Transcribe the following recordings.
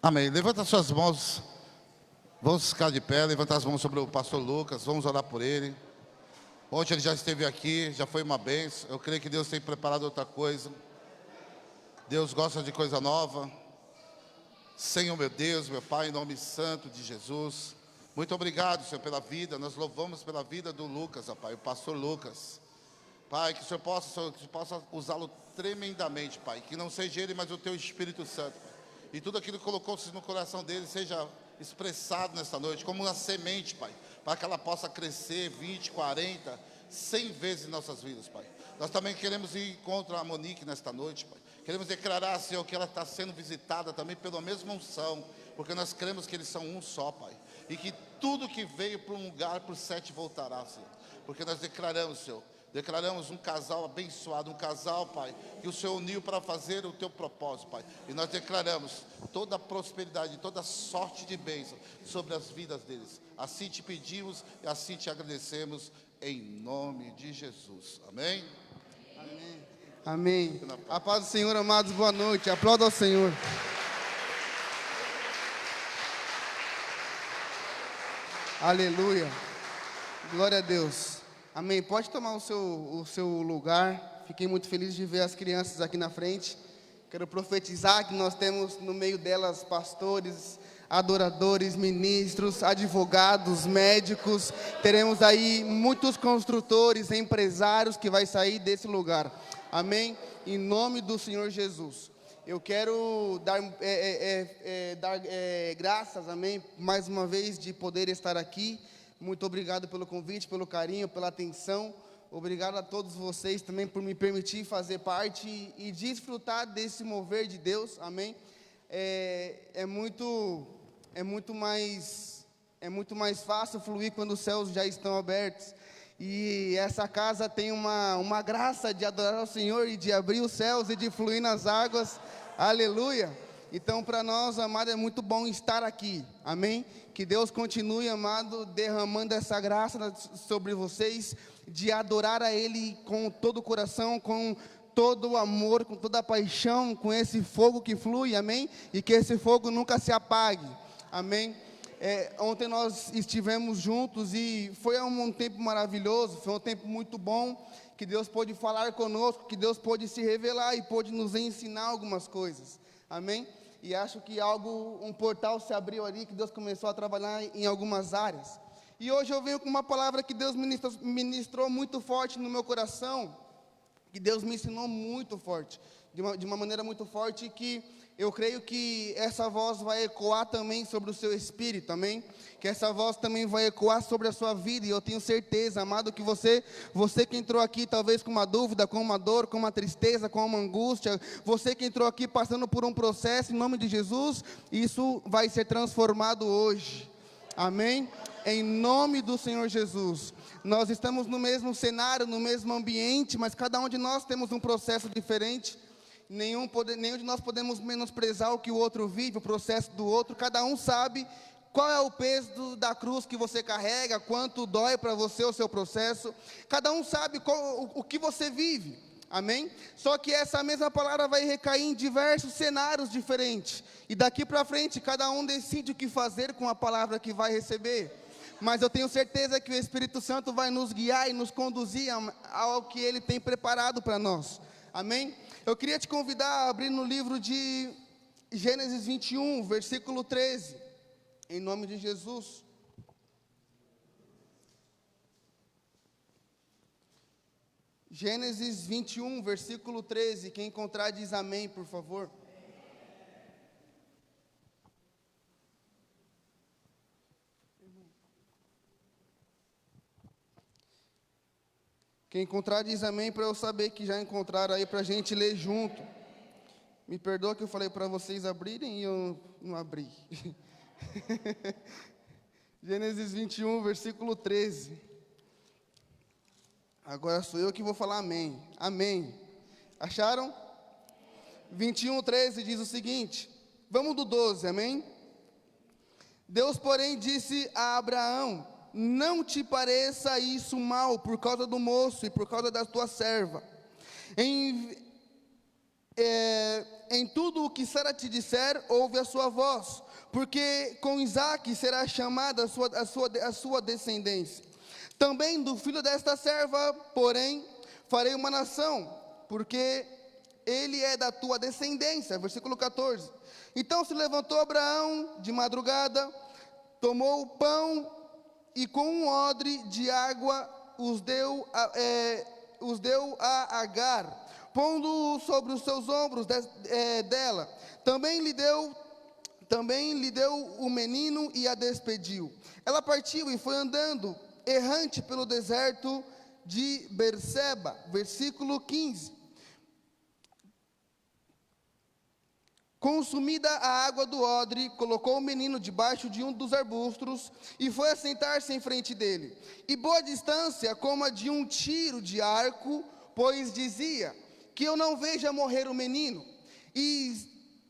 Amém. Levanta suas mãos. Vamos ficar de pé, levantar as mãos sobre o pastor Lucas. Vamos orar por ele. Ontem ele já esteve aqui, já foi uma bênção. Eu creio que Deus tem preparado outra coisa. Deus gosta de coisa nova. Senhor, meu Deus, meu Pai, em nome santo de Jesus. Muito obrigado, Senhor, pela vida. Nós louvamos pela vida do Lucas, ó Pai, o pastor Lucas. Pai, que o Senhor possa usá-lo tremendamente, Pai. Que não seja ele, mas o Teu Espírito Santo. E tudo aquilo que colocou-se no coração dele seja expressado nesta noite, como uma semente, Pai, para que ela possa crescer 20, 40, 100 vezes em nossas vidas, Pai. Nós também queremos ir contra a Monique nesta noite, Pai. Queremos declarar, Senhor, que ela está sendo visitada também pela mesma unção, porque nós cremos que eles são um só, Pai. E que tudo que veio para um lugar, por 7 voltará, Senhor. Porque nós declaramos, Senhor, declaramos um casal abençoado, um casal, Pai, que o Senhor uniu para fazer o Teu propósito, Pai. E nós declaramos toda a prosperidade, toda a sorte de bênção sobre as vidas deles. Assim te pedimos e assim te agradecemos, em nome de Jesus. Amém? Amém. Amém. A paz do Senhor, amados, boa noite. Aplauda ao Senhor. Aleluia. Glória a Deus. Amém. Pode tomar o seu lugar. Fiquei muito feliz de ver as crianças aqui na frente. Quero profetizar que nós temos no meio delas pastores, adoradores, ministros, advogados, médicos. Teremos aí muitos construtores, empresários que vai sair desse lugar. Amém? Em nome do Senhor Jesus. Eu quero dar graças, amém, mais uma vez de poder estar aqui. Muito obrigado pelo convite, pelo carinho, pela atenção. Obrigado a todos vocês também por me permitir fazer parte e desfrutar desse mover de Deus. Amém? É muito mais fácil fluir quando os céus já estão abertos. E essa casa tem uma graça de adorar ao Senhor e de abrir os céus e de fluir nas águas. Aleluia! Então, para nós, amado, é muito bom estar aqui. Amém? Que Deus continue, amado, derramando essa graça sobre vocês, de adorar a Ele com todo o coração, com todo o amor, com toda a paixão, com esse fogo que flui, amém? E que esse fogo nunca se apague, amém? Ontem nós estivemos juntos e foi um tempo maravilhoso, foi um tempo muito bom, que Deus pôde falar conosco, que Deus pôde se revelar e pôde nos ensinar algumas coisas, amém? E acho que um portal se abriu ali, que Deus começou a trabalhar em algumas áreas. E hoje eu venho com uma palavra que Deus ministrou muito forte no meu coração, que Deus me ensinou muito forte, de uma maneira muito forte, que eu creio que essa voz vai ecoar também sobre o seu espírito, amém? Que essa voz também vai ecoar sobre a sua vida, e eu tenho certeza, amado, que você que entrou aqui talvez com uma dúvida, com uma dor, com uma tristeza, com uma angústia, você que entrou aqui passando por um processo, em nome de Jesus, isso vai ser transformado hoje, amém? Em nome do Senhor Jesus. Nós estamos no mesmo cenário, no mesmo ambiente, mas cada um de nós temos um processo diferente. Nenhum de nós podemos menosprezar o que o outro vive, o processo do outro. Cada um sabe qual é o peso da cruz que você carrega, quanto dói para você o seu processo. Cada um sabe o que você vive, amém? Só que essa mesma palavra vai recair em diversos cenários diferentes. E daqui para frente, cada um decide o que fazer com a palavra que vai receber. Mas eu tenho certeza que o Espírito Santo vai nos guiar e nos conduzir ao que Ele tem preparado para nós, amém? Eu queria te convidar a abrir no livro de Gênesis 21, versículo 13, em nome de Jesus. Gênesis 21, versículo 13, quem encontrar diz amém, por favor. Quem encontrar diz amém, para eu saber que já encontraram aí, para a gente ler junto. Me perdoa que eu falei para vocês abrirem e eu não abri. Gênesis 21, versículo 13. Agora sou eu que vou falar amém. Amém. Acharam? 21, 13 diz o seguinte. Vamos do 12, amém? Deus, porém, disse a Abraão: não te pareça isso mal, por causa do moço e por causa da tua serva. Enviarei-o a ti, e ele te dará descendência. Ele te dará descendência, e Em tudo o que Sara te disser, ouve a sua voz, porque com Isaque será chamada a sua descendência. Também do filho desta serva, porém, farei uma nação, porque ele é da tua descendência. Versículo 14. Então se levantou Abraão de madrugada, tomou o pão e com um odre de água os deu a Agar, pondo-o sobre os seus ombros dela. Também lhe deu o menino e a despediu. Ela partiu e foi andando errante pelo deserto de Berseba. Versículo 15. Consumida a água do odre, colocou o menino debaixo de um dos arbustos e foi assentar-se em frente dele. E boa distância, como a de um tiro de arco, pois dizia: que eu não veja morrer o menino. E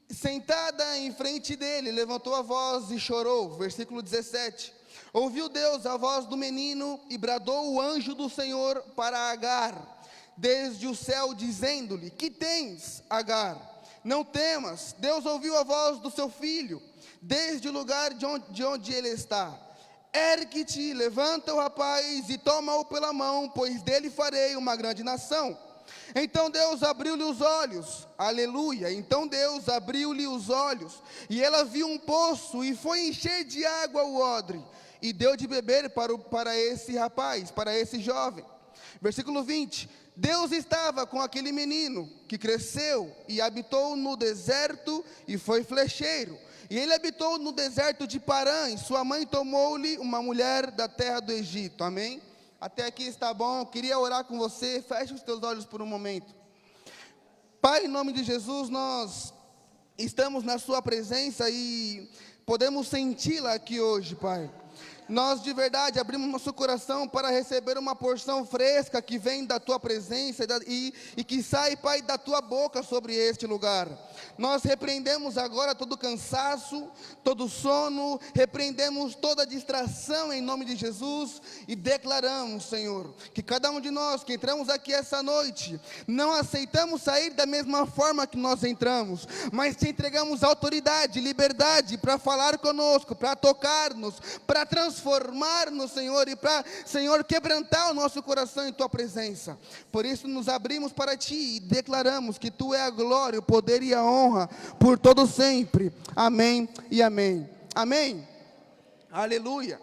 sentada em frente dele, levantou a voz e chorou. Versículo 17. Ouviu Deus a voz do menino e bradou o anjo do Senhor para Agar, desde o céu, dizendo-lhe: que tens, Agar? Não temas. Deus ouviu a voz do seu filho, desde o lugar de onde ele está. Ergue-te, levanta o rapaz e toma-o pela mão, pois dele farei uma grande nação. Então Deus abriu-lhe os olhos, aleluia. Então Deus abriu-lhe os olhos, e ela viu um poço, e foi encher de água o odre, e deu de beber para esse rapaz, para esse jovem. Versículo 20. Deus estava com aquele menino, que cresceu, e habitou no deserto, e foi flecheiro. E ele habitou no deserto de Parã, e sua mãe tomou-lhe uma mulher da terra do Egito. Amém? Até aqui está bom. Queria orar com você. Feche os teus olhos por um momento. Pai, em nome de Jesus, nós estamos na sua presença e podemos senti-la aqui hoje, Pai. Nós de verdade abrimos nosso coração para receber uma porção fresca que vem da tua presença e que sai, Pai, da tua boca sobre este lugar. Nós repreendemos agora todo cansaço, todo sono, repreendemos toda distração em nome de Jesus e declaramos, Senhor, que cada um de nós que entramos aqui essa noite, não aceitamos sair da mesma forma que nós entramos, mas te entregamos autoridade, liberdade para falar conosco, para tocar-nos, para transformar-nos, Senhor, e para, Senhor, quebrantar o nosso coração em tua presença. Por isso nos abrimos para ti e declaramos que tu é a glória, o poder e a honra por todo sempre. Amém e amém. Amém. Aleluia.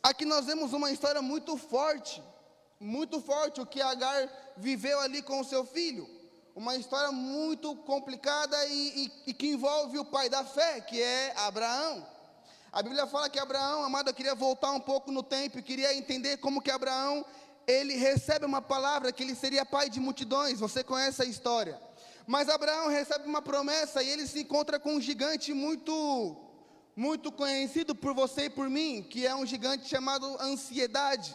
Aqui nós vemos uma história muito forte, o que Agar viveu ali com o seu filho. Uma história muito complicada e que envolve o pai da fé, que é Abraão. A Bíblia fala que Abraão, amado, eu queria voltar um pouco no tempo e queria entender como que Abraão, ele recebe uma palavra que ele seria pai de multidões. Você conhece a história. Mas Abraão recebe uma promessa e ele se encontra com um gigante muito conhecido por você e por mim, que é um gigante chamado ansiedade.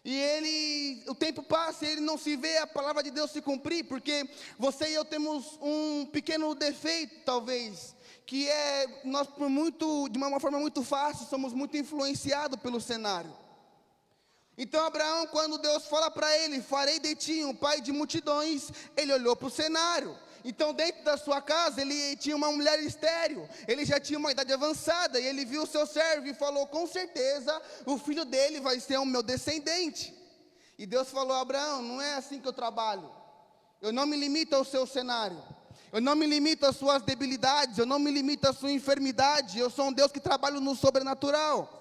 E o tempo passa e ele não se vê a palavra de Deus se cumprir, porque você e eu temos um pequeno defeito, talvez, que é, nós de uma forma muito fácil, somos muito influenciados pelo cenário. Então Abraão, quando Deus fala para ele: farei de ti um pai de multidões, ele olhou para o cenário. Então dentro da sua casa ele tinha uma mulher estéril, ele já tinha uma idade avançada, e ele viu o seu servo e falou: com certeza o filho dele vai ser o meu descendente. E Deus falou: Abraão, não é assim que eu trabalho. Eu não me limito ao seu cenário, eu não me limito às suas debilidades, eu não me limito à sua enfermidade. Eu sou um Deus que trabalha no sobrenatural.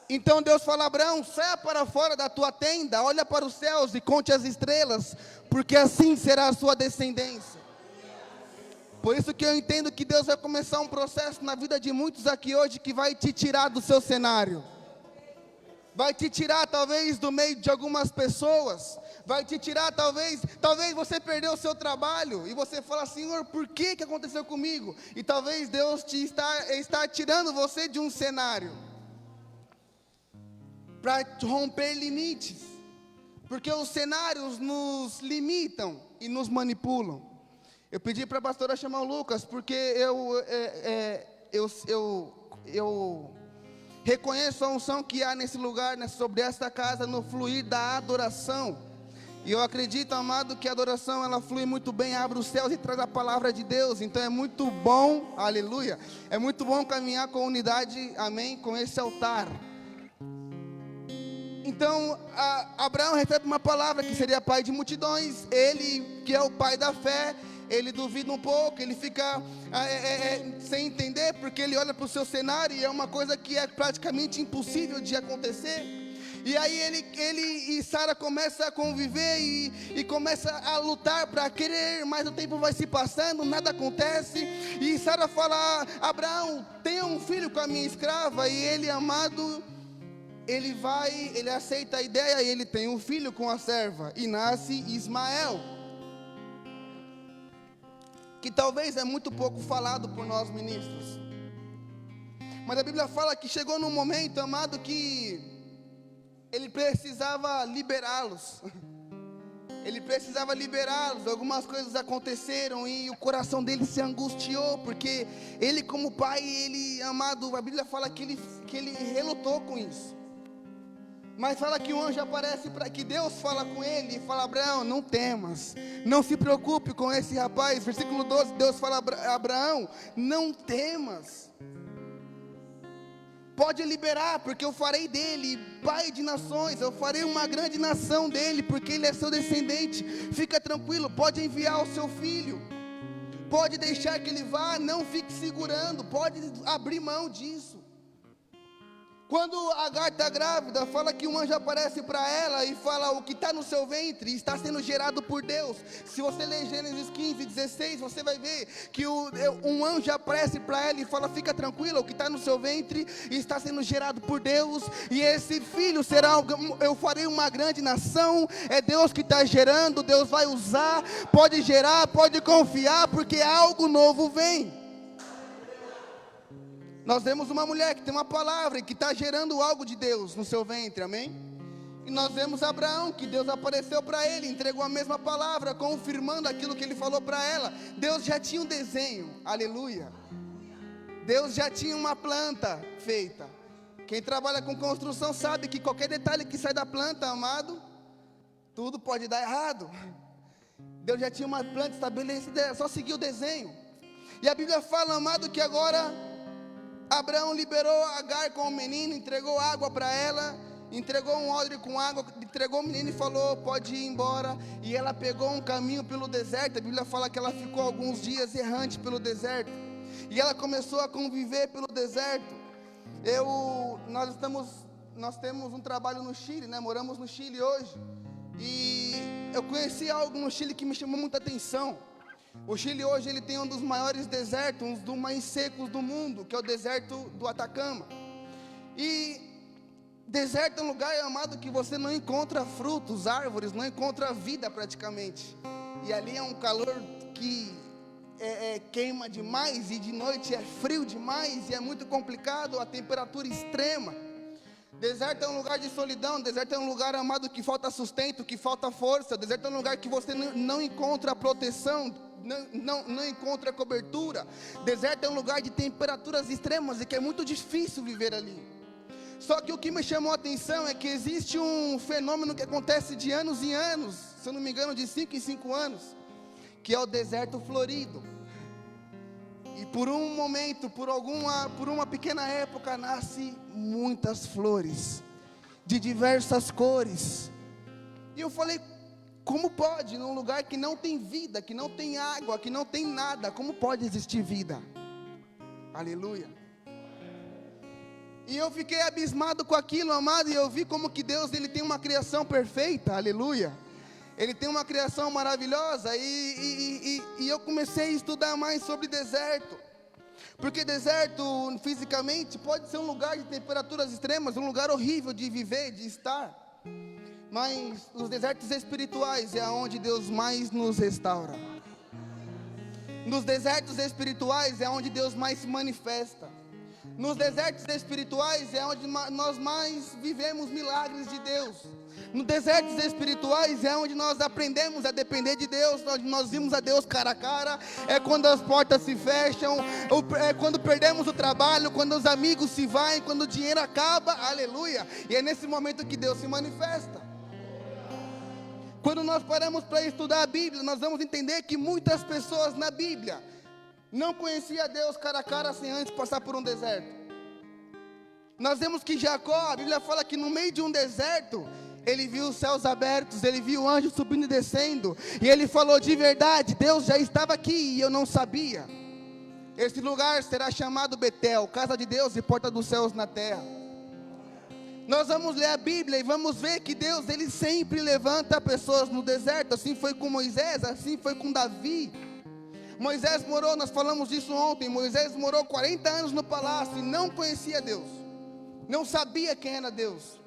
Então Deus fala: Abraão, saia para fora da tua tenda, olha para os céus e conte as estrelas, porque assim será a sua descendência. Por isso que eu entendo que Deus vai começar um processo na vida de muitos aqui hoje, que vai te tirar do seu cenário, vai te tirar talvez do meio de algumas pessoas, vai te tirar talvez você perdeu o seu trabalho, e você fala: Senhor, por que aconteceu comigo? E talvez Deus está tirando você de um cenário, para romper limites, porque os cenários nos limitam e nos manipulam. Eu pedi para a pastora chamar o Lucas, porque eu reconheço a unção que há nesse lugar, sobre esta casa, no fluir da adoração. E eu acredito, amado, que a adoração ela flui muito bem, abre os céus e traz a palavra de Deus. Então é muito bom, aleluia, é muito bom caminhar com unidade, amém, com esse altar. Então Abraão recebe uma palavra que seria pai de multidões. Ele que é o pai da fé, ele duvida um pouco, ele fica sem entender, porque ele olha para o seu cenário e é uma coisa que é praticamente impossível de acontecer. E aí ele e Sara começa a conviver e começa a lutar para querer, mas o tempo vai se passando, nada acontece. E Sara fala: Abraão, tenha um filho com a minha escrava. E ele, amado, ele aceita a ideia e ele tem um filho com a serva. E nasce Ismael, que talvez é muito pouco falado por nós ministros. Mas a Bíblia fala que chegou num momento, amado, que ele precisava liberá-los. Ele precisava liberá-los. Algumas coisas aconteceram e o coração dele se angustiou, porque ele, como pai, ele, amado, a Bíblia fala que ele relutou com isso. Mas fala que o anjo aparece, que Deus fala com ele e fala: Abraão, não temas, não se preocupe com esse rapaz. Versículo 12, Deus fala: Abraão, não temas, pode liberar, porque eu farei dele pai de nações, eu farei uma grande nação dele, porque ele é seu descendente. Fica tranquilo, pode enviar o seu filho, pode deixar que ele vá, não fique segurando, pode abrir mão disso. Quando Agar está grávida, fala que um anjo aparece para ela e fala: o que está no seu ventre está sendo gerado por Deus. Se você ler Gênesis 15, 16, você vai ver que um anjo aparece para ela e fala: fica tranquila, o que está no seu ventre está sendo gerado por Deus, e esse filho será, eu farei uma grande nação. É Deus que está gerando, Deus vai usar, pode gerar, pode confiar, porque algo novo vem. Nós vemos uma mulher que tem uma palavra e que está gerando algo de Deus no seu ventre, amém? E nós vemos Abraão, que Deus apareceu para ele, entregou a mesma palavra, confirmando aquilo que ele falou para ela. Deus já tinha um desenho, aleluia. Deus já tinha uma planta feita. Quem trabalha com construção sabe que qualquer detalhe que sai da planta, amado, tudo pode dar errado. Deus já tinha uma planta estabelecida, é só seguir o desenho. E a Bíblia fala, amado, que agora Abraão liberou Agar com o menino, entregou água para ela, entregou um odre com água, entregou o menino e falou: pode ir embora. E ela pegou um caminho pelo deserto. A Bíblia fala que ela ficou alguns dias errante pelo deserto, e ela começou a conviver pelo deserto. Nós temos um trabalho no Chile, né? Moramos no Chile hoje, e eu conheci algo no Chile que me chamou muita atenção. O Chile hoje ele tem um dos maiores desertos, um dos mais secos do mundo, que é o deserto do Atacama. E deserto é um lugar, amado, que você não encontra frutos, árvores, não encontra vida praticamente. E ali é um calor que queima demais, e de noite é frio demais, e é muito complicado, a temperatura extrema. Deserto é um lugar de solidão, deserto é um lugar, amado, que falta sustento, que falta força. Deserto é um lugar que você não encontra proteção, não encontra cobertura. Deserto é um lugar de temperaturas extremas e que é muito difícil viver ali. Só que o que me chamou a atenção é que existe um fenômeno que acontece de anos em anos, se eu não me engano de 5 em 5 anos, que é o deserto florido. E por um momento, por uma pequena época, nasce muitas flores, de diversas cores. E eu falei: como pode, num lugar que não tem vida, que não tem água, que não tem nada, como pode existir vida? Aleluia. E eu fiquei abismado com aquilo, amado, e eu vi como que Deus, ele tem uma criação perfeita, aleluia. Ele tem uma criação maravilhosa, e eu comecei a estudar mais sobre deserto. Porque deserto, fisicamente, pode ser um lugar de temperaturas extremas, um lugar horrível de viver, de estar. Mas os desertos espirituais é onde Deus mais nos restaura. Nos desertos espirituais é onde Deus mais se manifesta. Nos desertos espirituais é onde nós mais vivemos milagres de Deus. Nos desertos espirituais é onde nós aprendemos a depender de Deus, onde nós vimos a Deus cara a cara. É quando as portas se fecham, é quando perdemos o trabalho, quando os amigos se vão, quando o dinheiro acaba, aleluia. E é nesse momento que Deus se manifesta. Quando nós paramos para estudar a Bíblia, nós vamos entender que muitas pessoas na Bíblia não conheciam Deus cara a cara sem antes passar por um deserto. Nós vemos que Jacó, a Bíblia fala que no meio de um deserto, ele viu os céus abertos, ele viu o anjo subindo e descendo, e ele falou: de verdade, Deus já estava aqui e eu não sabia. Esse lugar será chamado Betel, casa de Deus e porta dos céus na terra. Nós vamos ler a Bíblia e vamos ver que Deus, ele sempre levanta pessoas no deserto. Assim foi com Moisés, assim foi com Davi. Moisés morou, nós falamos disso ontem, Moisés morou 40 anos no palácio e não conhecia Deus, não sabia quem era Deus.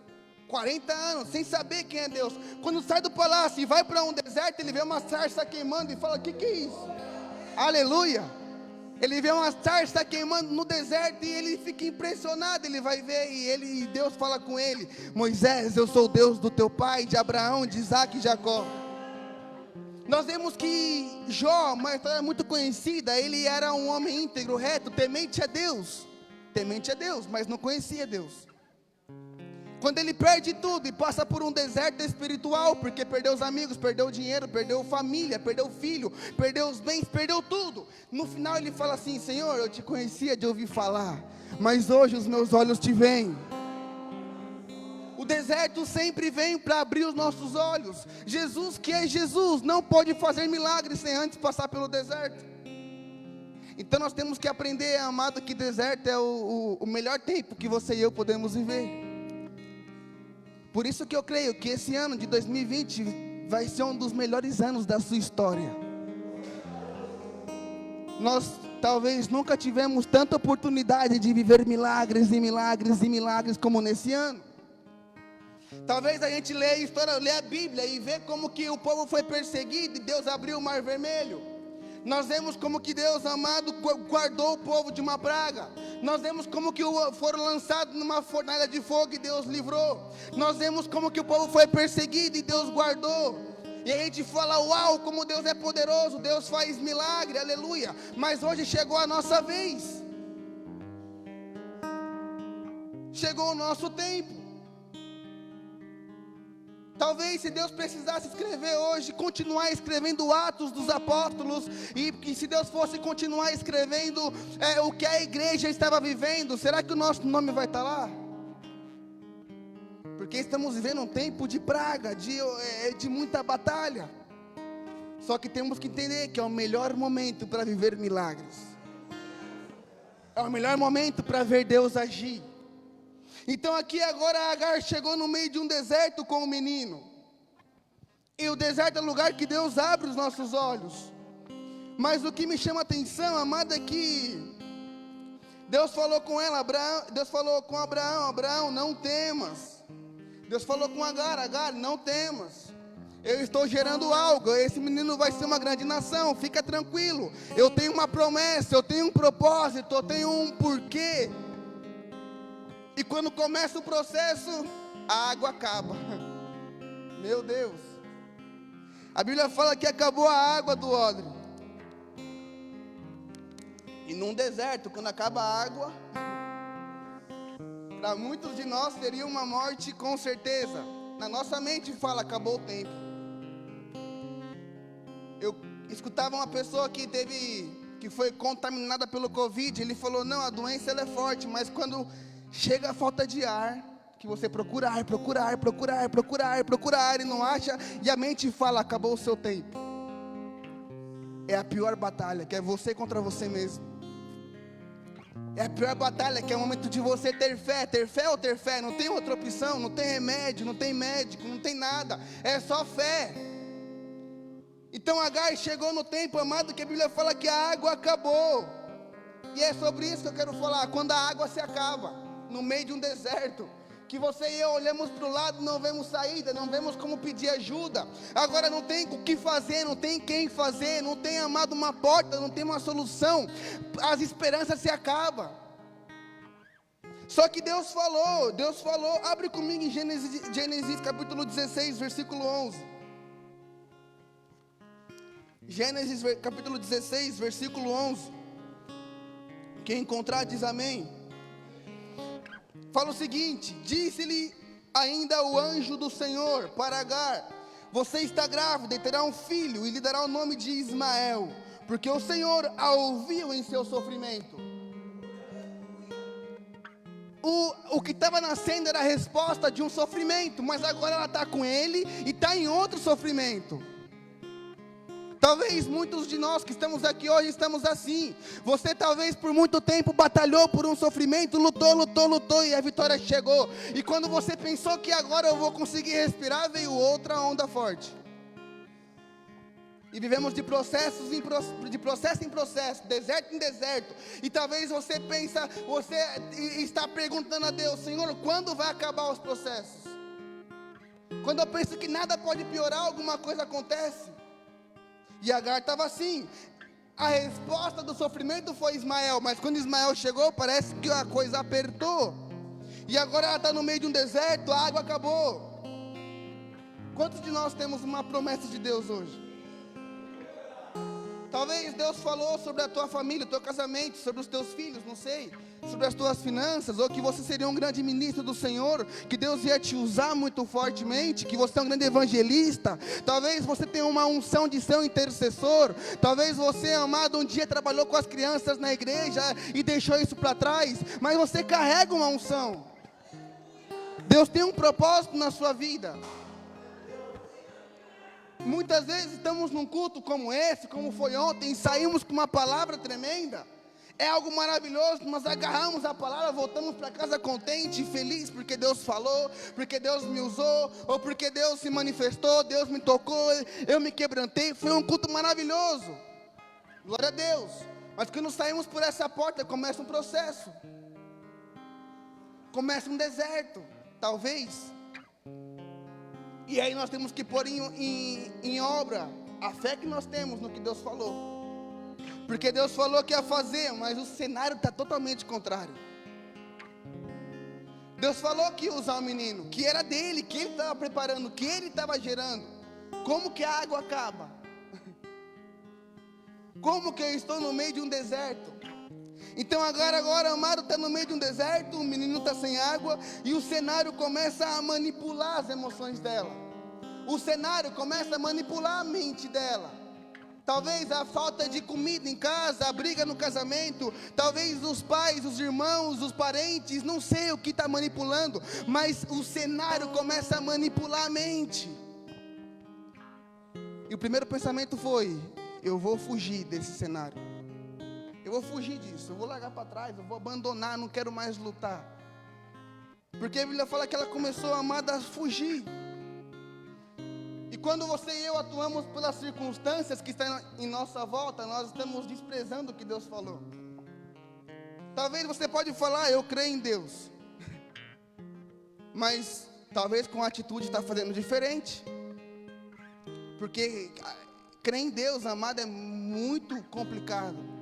40 anos sem saber quem é Deus. Quando sai do palácio e vai para um deserto, ele vê uma sarça queimando e fala: que é isso? Aleluia. Ele vê uma sarça queimando no deserto e ele fica impressionado. Ele vai ver e Deus fala com ele: Moisés, eu sou o Deus do teu pai, de Abraão, de Isaac e Jacó. Nós vemos que Jó, uma história muito conhecida, ele era um homem íntegro, reto, temente a Deus, mas não conhecia Deus. Quando ele perde tudo e passa por um deserto espiritual, porque perdeu os amigos, perdeu o dinheiro, perdeu a família, perdeu o filho, perdeu os bens, perdeu tudo. No final ele fala assim: Senhor, eu te conhecia de ouvir falar, mas hoje os meus olhos te veem. O deserto sempre vem para abrir os nossos olhos. Jesus, que é Jesus, não pode fazer milagres sem antes passar pelo deserto. Então nós temos que aprender, amado, que deserto é o melhor tempo que você e eu podemos viver. Por isso que eu creio que esse ano de 2020 vai ser um dos melhores anos da sua história. Nós talvez nunca tivemos tanta oportunidade de viver milagres e milagres e milagres como nesse ano. Talvez a gente lê a história, lê a Bíblia e vê como que o povo foi perseguido e Deus abriu o mar vermelho. Nós vemos como que Deus, amado, guardou o povo de uma praga. Nós vemos como que foram lançados numa fornalha de fogo e Deus livrou. Nós vemos como que o povo foi perseguido e Deus guardou. E a gente fala: uau, como Deus é poderoso, Deus faz milagre, aleluia. Mas hoje chegou a nossa vez. Chegou o nosso tempo. Talvez se Deus precisasse escrever hoje, continuar escrevendo Atos dos Apóstolos, e se Deus fosse continuar escrevendo o que a igreja estava vivendo, será que o nosso nome vai estar lá? Porque estamos vivendo um tempo de praga, de muita batalha. Só que temos que entender que é o melhor momento para viver milagres. É o melhor momento para ver Deus agir. Então aqui agora Agar chegou no meio de um deserto com o menino. E o deserto é o lugar que Deus abre os nossos olhos. Mas o que me chama a atenção, amada, é que Deus falou com ela, Deus falou com Abraão: Abraão, não temas. Deus falou com Agar: Agar, não temas. Eu estou gerando algo, esse menino vai ser uma grande nação, fica tranquilo. Eu tenho uma promessa, eu tenho um propósito, eu tenho um porquê. E quando começa o processo, a água acaba. Meu Deus. A Bíblia fala que acabou a água do odre. E num deserto, quando acaba a água, para muitos de nós seria uma morte com certeza. Na nossa mente fala: acabou o tempo. Eu escutava uma pessoa que foi contaminada pelo Covid. Ele falou: não, a doença ela é forte, mas quando chega a falta de ar, que você procura ar e não acha, e a mente fala: acabou o seu tempo. É a pior batalha, que é você contra você mesmo. É a pior batalha, que é o momento de você ter fé ou ter fé, não tem outra opção, não tem remédio, não tem médico, não tem nada, é só fé. Então Agar chegou no tempo, amado, que a Bíblia fala que a água acabou. E é sobre isso que eu quero falar. Quando a água se acaba no meio de um deserto, que você e eu olhamos para o lado, não vemos saída, não vemos como pedir ajuda. Agora não tem o que fazer, não tem quem fazer, não tem, amado, uma porta, não tem uma solução. As esperanças se acabam. Só que Deus falou, abre comigo em Gênesis capítulo 16, versículo 11. Gênesis capítulo 16, versículo 11. Quem encontrar diz amém. Fala o seguinte: disse-lhe ainda o anjo do Senhor para Agar: você está grávida e terá um filho, e lhe dará o nome de Ismael, porque o Senhor a ouviu em seu sofrimento. O que estava nascendo era a resposta de um sofrimento, mas agora ela está com ele e está em outro sofrimento. Talvez muitos de nós que estamos aqui hoje estamos assim. Você talvez por muito tempo batalhou por um sofrimento, lutou e a vitória chegou. E quando você pensou que agora eu vou conseguir respirar, veio outra onda forte. E vivemos de processo em processo, deserto em deserto. E talvez você está perguntando a Deus: Senhor, quando vai acabar os processos? Quando eu penso que nada pode piorar, alguma coisa acontece. E Agar estava assim. A resposta do sofrimento foi Ismael, mas quando Ismael chegou, parece que a coisa apertou. E agora ela está no meio de um deserto, a água acabou. Quantos de nós temos uma promessa de Deus hoje? Talvez Deus falou sobre a tua família, o teu casamento, sobre os teus filhos, não sei, sobre as tuas finanças, ou que você seria um grande ministro do Senhor, que Deus ia te usar muito fortemente, que você é um grande evangelista. Talvez você tenha uma unção de ser um intercessor. Talvez você, amado, um dia trabalhou com as crianças na igreja e deixou isso para trás, mas você carrega uma unção. Deus tem um propósito na sua vida. Muitas vezes estamos num culto como esse, como foi ontem, e saímos com uma palavra tremenda. É algo maravilhoso, nós agarramos a palavra, voltamos para casa contente e feliz, porque Deus falou, porque Deus me usou, ou porque Deus se manifestou, Deus me tocou, eu me quebrantei. Foi um culto maravilhoso, glória a Deus. Mas quando saímos por essa porta, começa um processo, começa um deserto, talvez. E aí nós temos que pôr em obra a fé que nós temos no que Deus falou. Porque Deus falou que ia fazer, mas o cenário está totalmente contrário. Deus falou que ia usar o menino, que era dele, que ele estava preparando, que ele estava gerando. Como que a água acaba? Como que eu estou no meio de um deserto? Então agora amado está no meio de um deserto, o menino está sem água, e o cenário começa a manipular as emoções dela. O cenário começa a manipular a mente dela. Talvez a falta de comida em casa, a briga no casamento, talvez os pais, os irmãos, os parentes, não sei o que está manipulando, mas o cenário começa a manipular a mente. E o primeiro pensamento foi: eu vou fugir desse cenário. Eu vou fugir disso, eu vou largar para trás, eu vou abandonar, não quero mais lutar. Porque a Bíblia fala que ela começou, amada, a fugir. E quando você e eu atuamos pelas circunstâncias que estão em nossa volta, nós estamos desprezando o que Deus falou. Talvez você pode falar: eu creio em Deus, mas talvez com a atitude está fazendo diferente. Porque crer em Deus, amado, é muito complicado.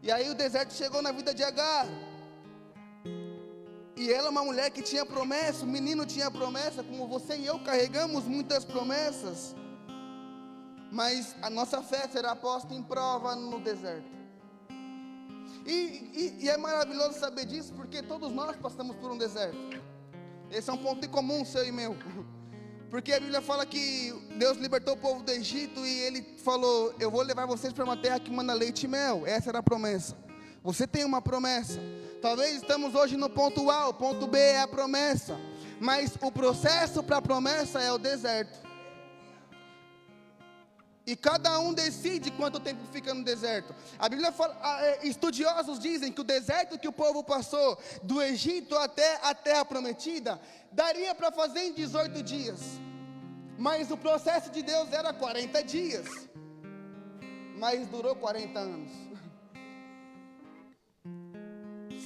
E aí o deserto chegou na vida de Agar. E ela é uma mulher que tinha promessa, o menino tinha promessa, como você e eu carregamos muitas promessas. Mas a nossa fé será posta em prova no deserto. E é maravilhoso saber disso, porque todos nós passamos por um deserto. Esse é um ponto em comum, seu e meu. Porque a Bíblia fala que Deus libertou o povo do Egito e Ele falou: eu vou levar vocês para uma terra que manda leite e mel. Essa era a promessa. Você tem uma promessa. Talvez estamos hoje no ponto A, o ponto B é a promessa. Mas o processo para a promessa é o deserto. E cada um decide quanto tempo fica no deserto. A Bíblia fala, estudiosos dizem que o deserto que o povo passou do Egito até a terra prometida, daria para fazer em 18 dias. Mas o processo de Deus era 40 dias. Mas durou 40 anos.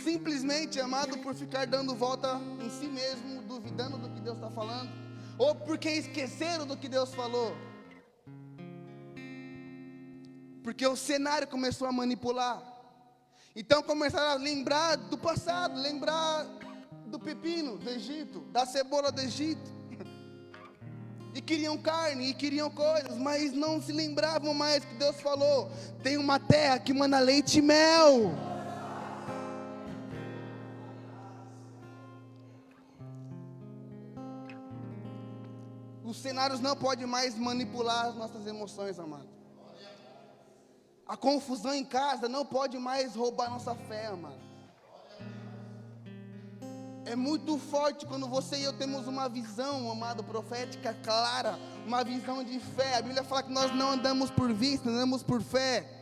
Simplesmente, amado, por ficar dando volta em si mesmo, duvidando do que Deus está falando, ou porque esqueceram do que Deus falou. Porque o cenário começou a manipular. Então começaram a lembrar do passado, lembrar do pepino do Egito, da cebola do Egito. E queriam carne, e queriam coisas, mas não se lembravam mais que Deus falou: tem uma terra que manda leite e mel. Os cenários não podem mais manipular as nossas emoções, amado. A confusão em casa não pode mais roubar nossa fé, amado. É muito forte quando você e eu temos uma visão, amado, profética clara, uma visão de fé. A Bíblia fala que nós não andamos por vista, andamos por fé.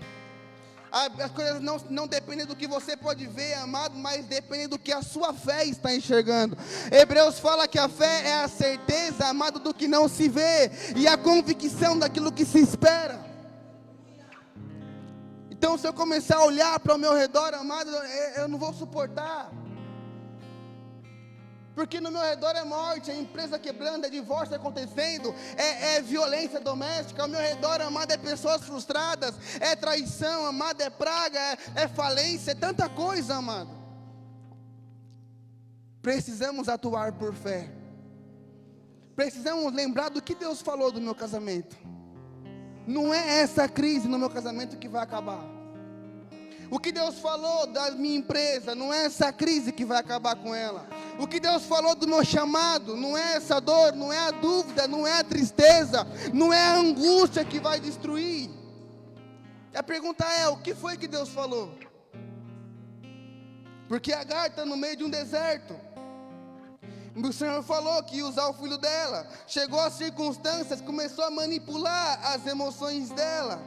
As coisas não dependem do que você pode ver, amado, mas dependem do que a sua fé está enxergando. Hebreus fala que a fé é a certeza, amado, do que não se vê, e a convicção daquilo que se espera. Então, se eu começar a olhar para o meu redor, amado, eu não vou suportar. Porque no meu redor é morte, é empresa quebrando, é divórcio acontecendo, é violência doméstica. Ao meu redor, amado, é pessoas frustradas, é traição, amado, é praga, é falência, é tanta coisa, amado. Precisamos atuar por fé. Precisamos lembrar do que Deus falou do meu casamento. Não é essa crise no meu casamento que vai acabar. O que Deus falou da minha empresa, não é essa crise que vai acabar com ela. O que Deus falou do meu chamado, não é essa dor, não é a dúvida, não é a tristeza, não é a angústia que vai destruir. A pergunta é, o que foi que Deus falou? Porque Agar está no meio de um deserto. O Senhor falou que ia usar o filho dela. Chegou às circunstâncias, começou a manipular as emoções dela.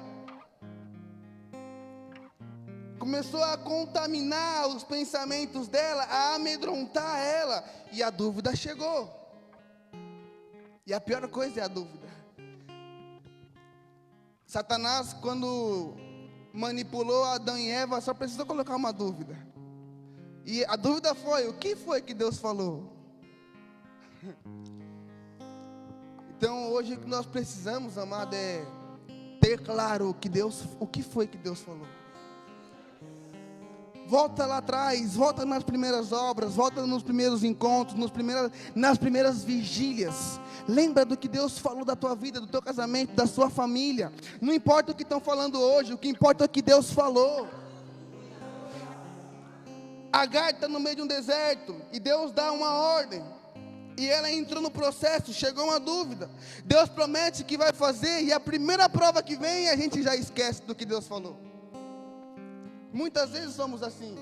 Começou a contaminar os pensamentos dela, a amedrontar ela. E a dúvida chegou. E a pior coisa é a dúvida. Satanás, quando manipulou Adão e Eva, só precisou colocar uma dúvida. E a dúvida foi, o que foi que Deus falou? Então hoje o que nós precisamos, amado, é ter claro o que foi que Deus falou. Volta lá atrás, volta nas primeiras obras, volta nos primeiros encontros, nas primeiras vigílias. Lembra do que Deus falou da tua vida, do teu casamento, da sua família. Não importa o que estão falando hoje, o que importa é o que Deus falou. Agar está no meio de um deserto e Deus dá uma ordem. E ela entrou no processo, chegou uma dúvida. Deus promete que vai fazer, e a primeira prova que vem, a gente já esquece do que Deus falou. Muitas vezes somos assim.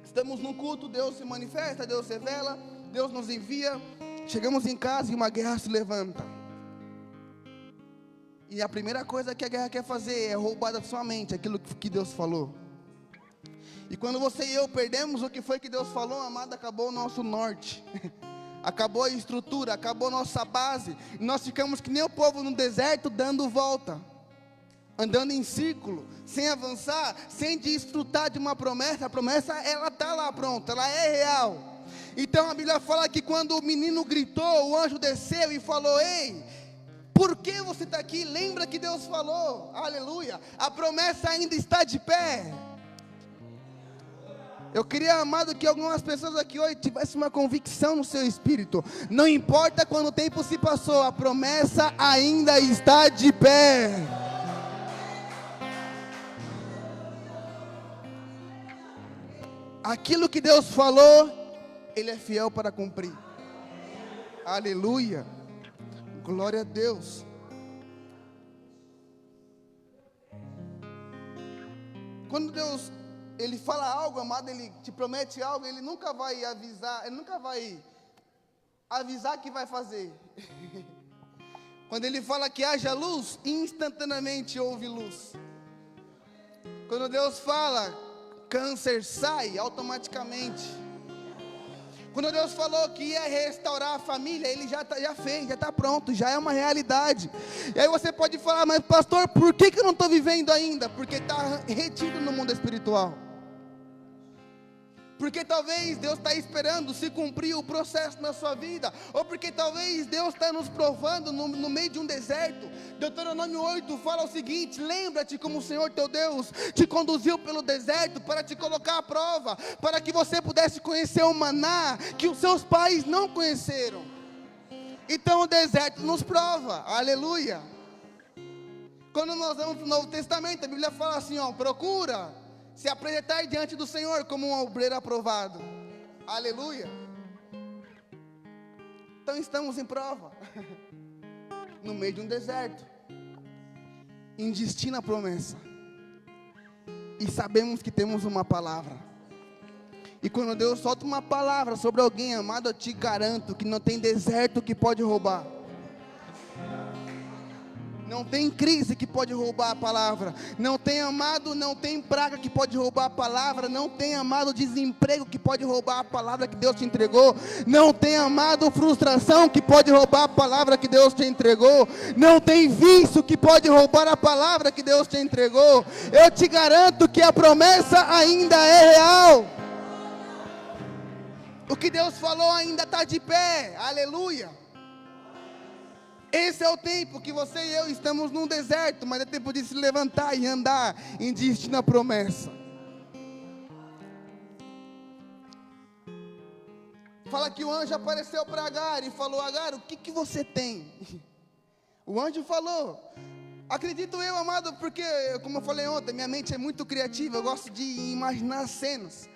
Estamos num culto, Deus se manifesta, Deus se revela, Deus nos envia. Chegamos em casa e uma guerra se levanta. E a primeira coisa que a guerra quer fazer é roubar da sua mente aquilo que Deus falou. E quando você e eu perdemos o que foi que Deus falou, amado, acabou o nosso norte. Acabou a estrutura, acabou a nossa base. Nós ficamos que nem o povo no deserto dando volta. Andando em círculo, sem avançar, sem desfrutar de uma promessa. A promessa, ela está lá pronta, ela é real. Então a Bíblia fala que quando o menino gritou, o anjo desceu e falou: ei, por que você está aqui? Lembra que Deus falou, aleluia, a promessa ainda está de pé. Eu queria, amado, que algumas pessoas aqui hoje tivessem uma convicção no seu espírito. Não importa quando o tempo se passou, a promessa ainda está de pé. Aquilo que Deus falou, Ele é fiel para cumprir. Aleluia. Glória a Deus. Quando Deus, Ele fala algo, amado, Ele te promete algo, Ele nunca vai avisar, Ele nunca vai avisar que vai fazer. Quando Ele fala que haja luz, instantaneamente houve luz. Quando Deus fala, câncer sai automaticamente. Quando Deus falou que ia restaurar a família, Ele já fez, já está pronto, já é uma realidade. E aí você pode falar, mas pastor, por que eu não estou vivendo ainda? Porque está retido no mundo espiritual. Porque talvez Deus está esperando se cumprir o processo na sua vida, ou porque talvez Deus está nos provando no meio de um deserto. Deuteronômio 8 fala o seguinte: lembra-te como o Senhor teu Deus te conduziu pelo deserto para te colocar à prova, para que você pudesse conhecer o maná que os seus pais não conheceram. Então o deserto nos prova, aleluia. Quando nós vamos para o Novo Testamento, a Bíblia fala assim, procura se apresentar diante do Senhor como um obreiro aprovado. Aleluia. Então estamos em prova, no meio de um deserto, em destino à promessa, e sabemos que temos uma palavra. E quando Deus solta uma palavra sobre alguém, amado, eu te garanto que não tem deserto que pode roubar. Não tem crise que pode roubar a palavra. Não tem, amado, não tem praga que pode roubar a palavra. Não tem, amado, desemprego que pode roubar a palavra que Deus te entregou. Não tem, amado, frustração que pode roubar a palavra que Deus te entregou. Não tem vício que pode roubar a palavra que Deus te entregou. Eu te garanto que a promessa ainda é real. O que Deus falou ainda está de pé. Aleluia. Esse é o tempo que você e eu estamos num deserto, mas é tempo de se levantar e andar em destino à promessa. Fala que o anjo apareceu para Agar e falou: Agar, o que você tem? O anjo falou. Acredito eu, amado, porque, como eu falei ontem, minha mente é muito criativa, eu gosto de imaginar cenas.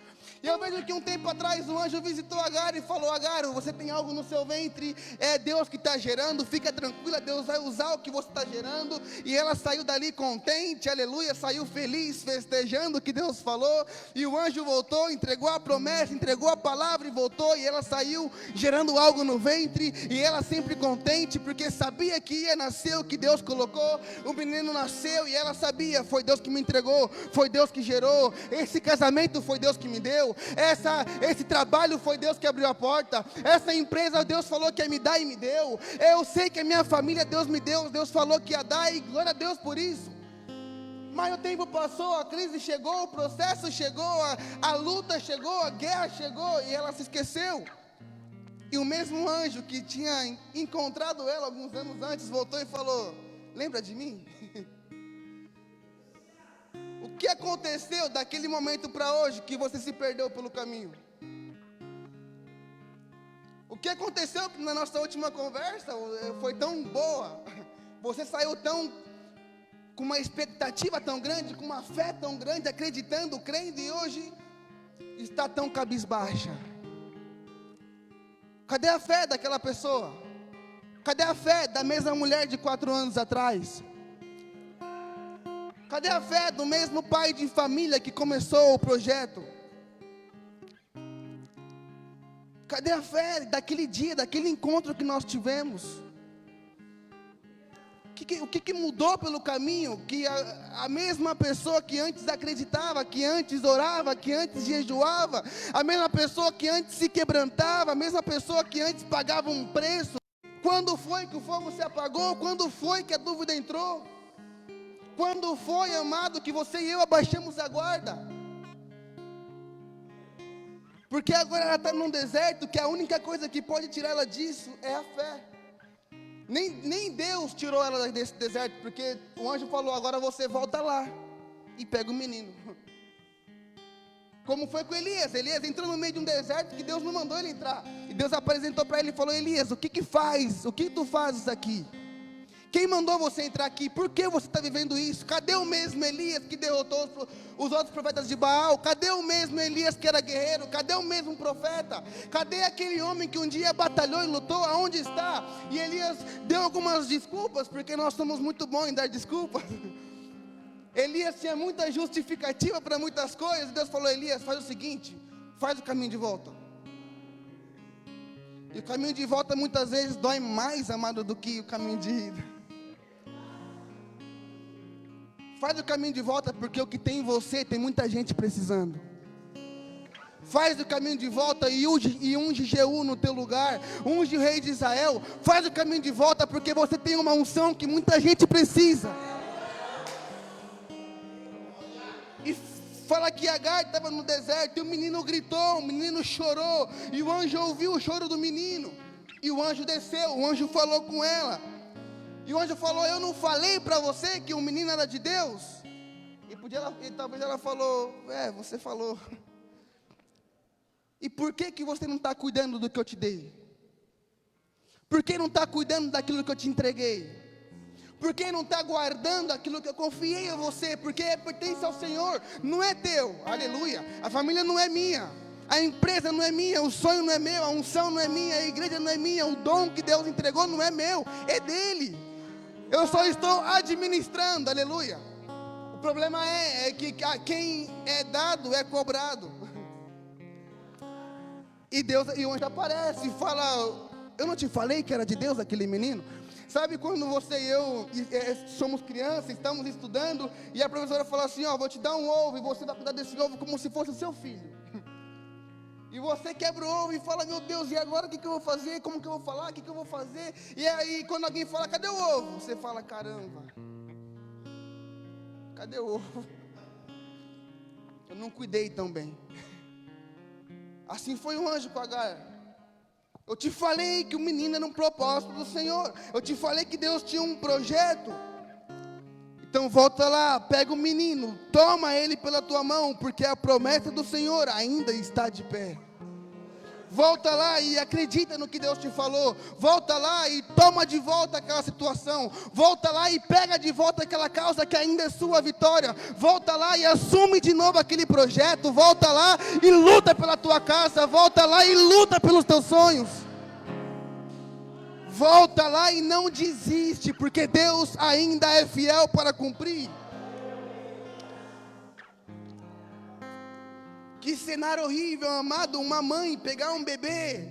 E eu vejo que um tempo atrás o anjo visitou Agar e falou: Agar, você tem algo no seu ventre, é Deus que está gerando, fica tranquila, Deus vai usar o que você está gerando. E ela saiu dali contente, aleluia, saiu feliz, festejando o que Deus falou. E o anjo voltou, entregou a promessa, entregou a palavra e voltou. E ela saiu gerando algo no ventre, e ela sempre contente, porque sabia que ia nascer o que Deus colocou. O menino nasceu e ela sabia: foi Deus que me entregou, foi Deus que gerou, esse casamento foi Deus que me deu, esse trabalho foi Deus que abriu a porta, essa empresa Deus falou que ia me dar e me deu. Eu sei que a minha família Deus me deu, Deus falou que ia dar, e glória a Deus por isso. Mas o tempo passou, a crise chegou, o processo chegou, a luta chegou, a guerra chegou, e ela se esqueceu. E o mesmo anjo que tinha encontrado ela alguns anos antes voltou e falou: lembra de mim? O que aconteceu daquele momento para hoje que você se perdeu pelo caminho? O que aconteceu na nossa última conversa foi tão boa, você saiu com uma expectativa tão grande, com uma fé tão grande, acreditando, crendo, e hoje está tão cabisbaixa. Cadê a fé daquela pessoa? Cadê a fé da mesma mulher de 4 anos atrás? Cadê a fé do mesmo pai de família que começou o projeto? Cadê a fé daquele dia, daquele encontro que nós tivemos? O que mudou pelo caminho? Que a mesma pessoa que antes acreditava, que antes orava, que antes jejuava, a mesma pessoa que antes se quebrantava, a mesma pessoa que antes pagava um preço, quando foi que o fogo se apagou? Quando foi que a dúvida entrou? Quando foi, amado, que você e eu abaixamos a guarda? Porque agora ela está num deserto, que a única coisa que pode tirar ela disso é a fé. Nem Deus tirou ela desse deserto, porque o anjo falou: agora você volta lá e pega o menino. Como foi com Elias? Elias entrou no meio de um deserto que Deus não mandou ele entrar. E Deus apresentou para ele e falou: Elias, o que faz? O que tu fazes aqui? Quem mandou você entrar aqui? Por que você está vivendo isso? Cadê o mesmo Elias que derrotou os outros profetas de Baal? Cadê o mesmo Elias que era guerreiro? Cadê o mesmo profeta? Cadê aquele homem que um dia batalhou e lutou? Aonde está? E Elias deu algumas desculpas, porque nós somos muito bons em dar desculpas. Elias tinha muita justificativa para muitas coisas. Deus falou: Elias, faz o seguinte, faz o caminho de volta. E o caminho de volta muitas vezes dói mais, amado, do que o caminho de ida. Faz o caminho de volta, porque o que tem em você tem muita gente precisando. Faz o caminho de volta e unge Jeú no teu lugar. Unge o rei de Israel. Faz o caminho de volta, porque você tem uma unção que muita gente precisa. E fala que Agar estava no deserto e o menino gritou, o menino chorou, e o anjo ouviu o choro do menino. E o anjo desceu, o anjo falou com ela. E o anjo falou: eu não falei para você que o menino era de Deus? E talvez ela falou: você falou. E por que você não está cuidando do que eu te dei? Por que não está cuidando daquilo que eu te entreguei? Por que não está guardando aquilo que eu confiei em você? Porque pertence ao Senhor, não é teu, aleluia. A família não é minha, A empresa não é minha, o sonho não é meu, a unção não é minha, a igreja não é minha, o dom que Deus entregou não é meu, é dele. Eu só estou administrando, aleluia. O problema é que a quem é dado é cobrado. E o anjo aparece e fala: eu não te falei que era de Deus aquele menino? Sabe quando você e eu somos crianças, estamos estudando, e a professora fala assim: ó, vou te dar um ovo, e você vai cuidar desse ovo como se fosse o seu filho. E você quebra o ovo e fala: meu Deus, e agora o que eu vou fazer? Como que eu vou falar? O que eu vou fazer? E aí quando alguém fala: cadê o ovo? Você fala: caramba, cadê o ovo? Eu não cuidei tão bem. Assim foi o anjo com Agar. Eu te falei que o menino era um propósito do Senhor. Eu te falei que Deus tinha um projeto. Então volta lá, pega o menino, toma ele pela tua mão, porque a promessa do Senhor ainda está de pé. Volta lá e acredita no que Deus te falou. Volta lá e toma de volta aquela situação. Volta lá e pega de volta aquela causa que ainda é sua vitória. Volta lá e assume de novo aquele projeto. Volta lá e luta pela tua casa. Volta lá e luta pelos teus sonhos. Volta lá e não desiste, porque Deus ainda é fiel para cumprir. Que cenário horrível, amado, uma mãe pegar um bebê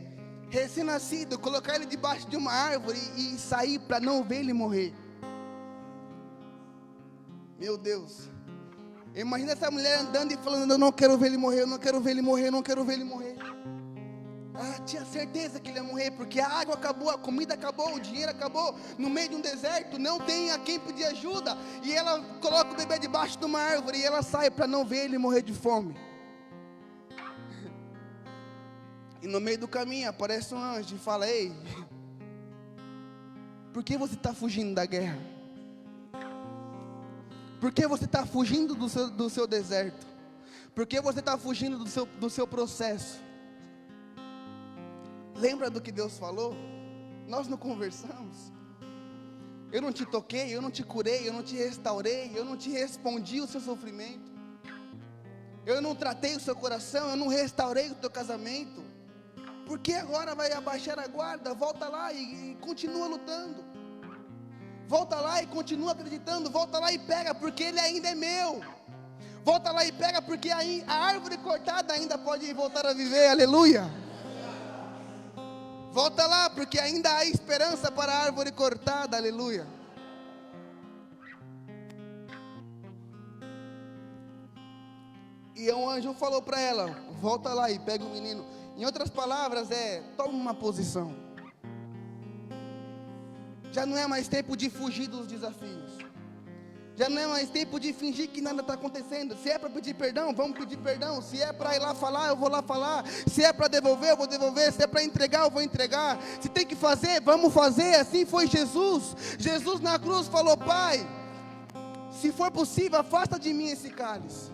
recém-nascido, colocar ele debaixo de uma árvore e sair para não ver ele morrer. Meu Deus, imagina essa mulher andando e falando: eu não quero ver ele morrer, eu não quero ver ele morrer, eu não quero ver ele morrer. Ah, tinha certeza que ele ia morrer, porque a água acabou, a comida acabou, o dinheiro acabou, no meio de um deserto, não tem a quem pedir ajuda, e ela coloca o bebê debaixo de uma árvore, e ela sai para não ver ele morrer de fome. E no meio do caminho aparece um anjo e fala: ei, por que você está fugindo da guerra? Por que você está fugindo do seu deserto? Por que você está fugindo do seu processo? Lembra do que Deus falou? Nós não conversamos. Eu não te toquei, eu não te curei, eu não te restaurei, eu não te respondi o seu sofrimento. Eu não tratei o seu coração, eu não restaurei o teu casamento. Por que agora vai abaixar a guarda? Volta lá e continua lutando. Volta lá e continua acreditando. Volta lá e pega, porque ele ainda é meu. Volta lá e pega, porque a árvore cortada ainda pode voltar a viver. Aleluia. Volta lá, porque ainda há esperança para a árvore cortada. Aleluia. E um anjo falou para ela: volta lá e pega o menino. Em outras palavras, toma uma posição. Já não é mais tempo de fugir dos desafios. Já não é mais tempo de fingir que nada está acontecendo. Se é para pedir perdão, vamos pedir perdão. Se é para ir lá falar, eu vou lá falar. Se é para devolver, eu vou devolver. Se é para entregar, eu vou entregar. Se tem que fazer, vamos fazer. Assim foi Jesus. Jesus na cruz falou: Pai, se for possível, afasta de mim esse cálice.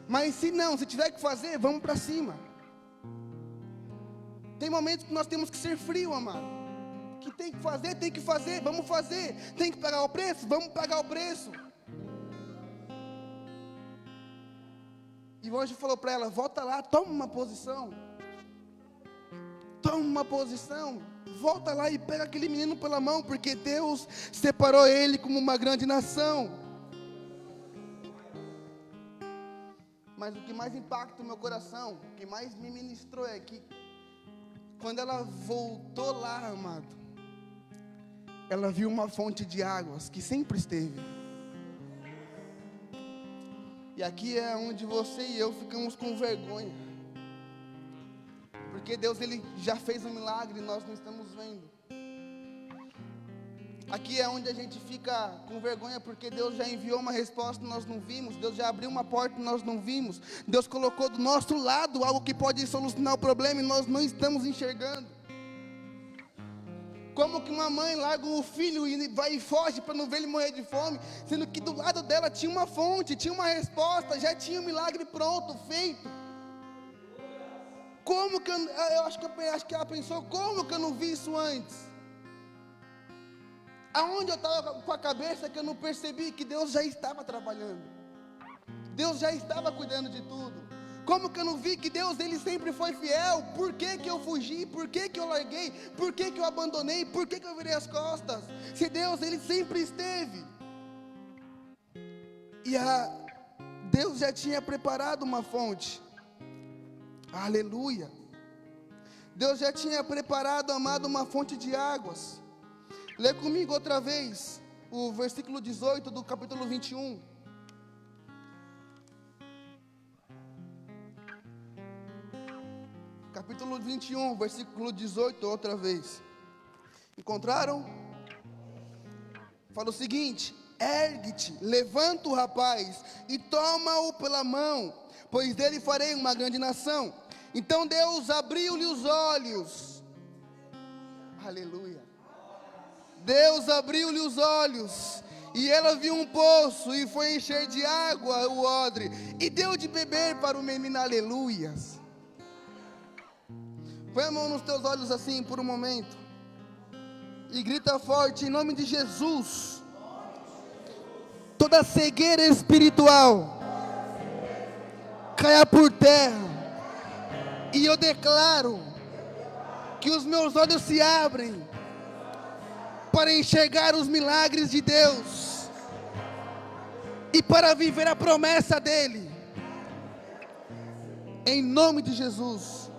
Mas se não, se tiver que fazer, vamos para cima. Tem momentos que nós temos que ser frio, amado. Que tem que fazer, vamos fazer. Tem que pagar o preço, vamos pagar o preço. E o anjo falou para ela: volta lá, toma uma posição. Toma uma posição. Volta lá e pega aquele menino pela mão, porque Deus separou ele como uma grande nação. Mas o que mais impacta o meu coração, o que mais me ministrou é que quando ela voltou lá, amado, ela viu uma fonte de águas que sempre esteve. E aqui é onde você e eu ficamos com vergonha. Porque Deus, Ele já fez um milagre e nós não estamos vendo. Aqui é onde a gente fica com vergonha, porque Deus já enviou uma resposta e nós não vimos. Deus já abriu uma porta e nós não vimos. Deus colocou do nosso lado algo que pode solucionar o problema e nós não estamos enxergando. Como que uma mãe larga o filho e vai e foge para não ver ele morrer de fome, sendo que do lado dela tinha uma fonte, tinha uma resposta, já tinha um milagre pronto, feito. Como que eu acho que ela pensou: como que eu não vi isso antes? Aonde eu estava com a cabeça que eu não percebi que Deus já estava trabalhando? Deus já estava cuidando de tudo. Como que eu não vi que Deus, Ele sempre foi fiel? Por que que eu fugi? Por que que eu larguei? Por que que eu abandonei? Por que que eu virei as costas? Se Deus, Ele sempre esteve. E Deus já tinha preparado uma fonte. Aleluia. Deus já tinha preparado, amado, uma fonte de águas. Lê comigo outra vez o versículo 18 do capítulo 21. Capítulo 21, versículo 18, outra vez. Encontraram? Fala o seguinte: ergue-te, levanta o rapaz e toma-o pela mão, pois dele farei uma grande nação. Então Deus abriu-lhe os olhos. Aleluia. Deus abriu-lhe os olhos, e ela viu um poço, e foi encher de água o odre, e deu de beber para o menino. Aleluias. Põe a mão nos teus olhos assim por um momento, e grita forte: em nome de Jesus. Toda cegueira espiritual caia por terra, e eu declaro que os meus olhos se abrem para enxergar os milagres de Deus e para viver a promessa dEle, em nome de Jesus.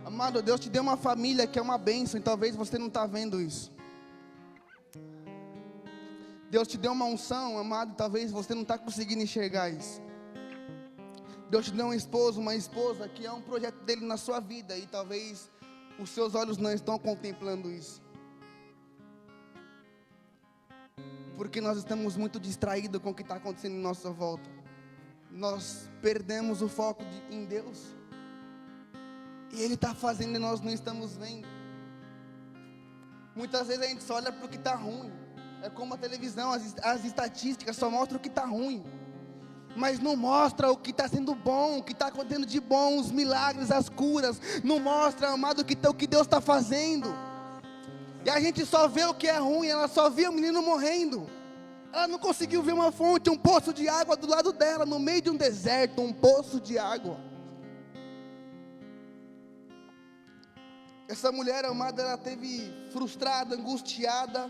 Amado, Deus te deu uma família que é uma bênção, e talvez você não está vendo isso. Deus te deu uma unção, amado, talvez você não está conseguindo enxergar isso. Deus te deu um esposo, uma esposa, que é um projeto dele na sua vida, e talvez os seus olhos não estão contemplando isso. Porque nós estamos muito distraídos com o que está acontecendo em nossa volta. Nós perdemos o foco em Deus. E Ele está fazendo e nós não estamos vendo. Muitas vezes a gente só olha para o que está ruim. É como a televisão, as estatísticas só mostram o que está ruim, mas não mostra o que está sendo bom, o que está acontecendo de bom, os milagres, as curas. Não mostra, amado, o que Deus está fazendo. E a gente só vê o que é ruim. Ela só via o menino morrendo. Ela não conseguiu ver uma fonte, um poço de água do lado dela, no meio de um deserto, um poço de água. Essa mulher, amada, ela teve frustrada, angustiada,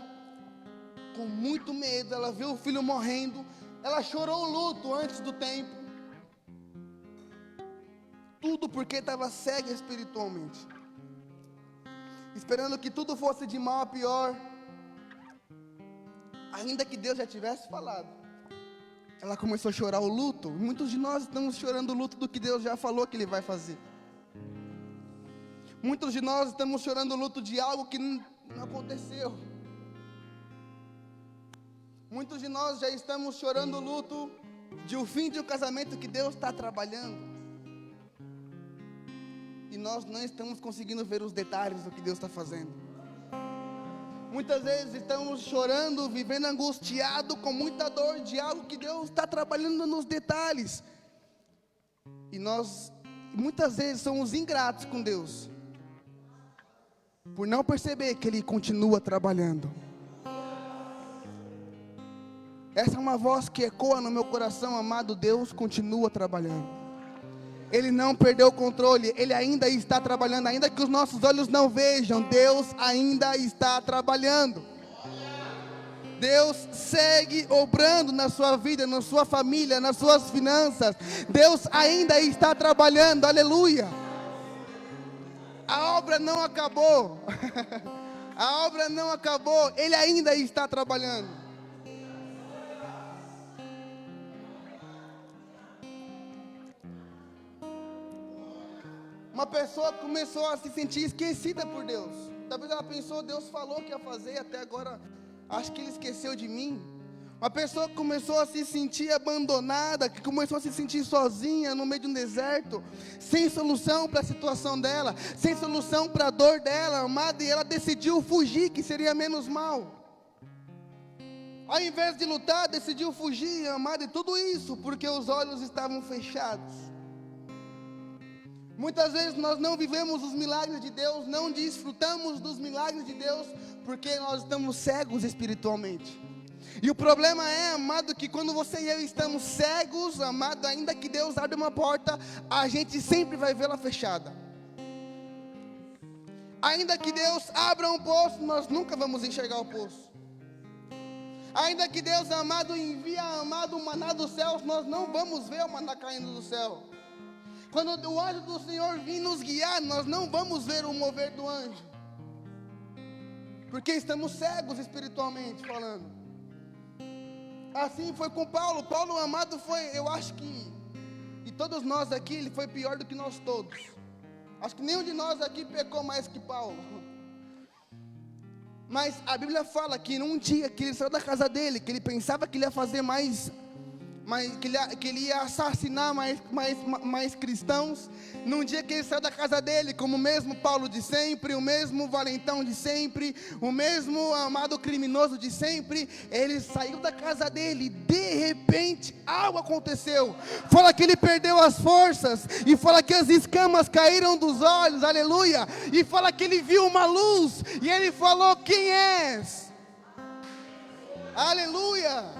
com muito medo. Ela viu o filho morrendo, ela chorou o luto antes do tempo. Tudo porque estava cega espiritualmente, esperando que tudo fosse de mal a pior, ainda que Deus já tivesse falado. Ela começou a chorar o luto. Muitos de nós estamos chorando o luto do que Deus já falou que Ele vai fazer. Muitos de nós estamos chorando o luto de algo que não aconteceu. Muitos de nós já estamos chorando o luto de o fim de um casamento que Deus está trabalhando. E nós não estamos conseguindo ver os detalhes do que Deus está fazendo. Muitas vezes estamos chorando, vivendo angustiado, com muita dor de algo que Deus está trabalhando nos detalhes. E nós, muitas vezes, somos ingratos com Deus, por não perceber que Ele continua trabalhando. Essa é uma voz que ecoa no meu coração, amado. Deus continua trabalhando. Ele não perdeu o controle. Ele ainda está trabalhando. Ainda que os nossos olhos não vejam, Deus ainda está trabalhando. Deus segue obrando na sua vida, na sua família, nas suas finanças. Deus ainda está trabalhando. Aleluia. A obra não acabou. A obra não acabou. Ele ainda está trabalhando. Uma pessoa começou a se sentir esquecida por Deus. Talvez ela pensou: Deus falou que ia fazer, até agora acho que Ele esqueceu de mim. Uma pessoa começou a se sentir abandonada, que começou a se sentir sozinha no meio de um deserto, sem solução para a situação dela, sem solução para a dor dela, amada, e ela decidiu fugir, que seria menos mal. Ao invés de lutar, decidiu fugir, amada, e tudo isso porque os olhos estavam fechados. Muitas vezes nós não vivemos os milagres de Deus, não desfrutamos dos milagres de Deus, porque nós estamos cegos espiritualmente. E o problema é, amado, que quando você e eu estamos cegos, amado, ainda que Deus abra uma porta, a gente sempre vai vê-la fechada. Ainda que Deus abra um poço, nós nunca vamos enxergar o poço. Ainda que Deus, amado, envia, amado, o maná dos céus, nós não vamos ver o maná caindo do céu. Quando o anjo do Senhor vir nos guiar, nós não vamos ver o mover do anjo, porque estamos cegos espiritualmente falando. Assim foi com Paulo. Paulo, amado, foi, eu acho que, e todos nós aqui, ele foi pior do que nós todos. Acho que nenhum de nós aqui pecou mais que Paulo. Mas a Bíblia fala que num dia que ele saiu da casa dele, que ele pensava que ele ia fazer que ele ia assassinar mais cristãos. Num dia que ele saiu da casa dele, como o mesmo Paulo de sempre, o mesmo valentão de sempre, o mesmo amado criminoso de sempre, ele saiu da casa dele, de repente algo aconteceu. Fala que ele perdeu as forças, e fala que as escamas caíram dos olhos, aleluia, e fala que ele viu uma luz, e ele falou: quem és? Aleluia.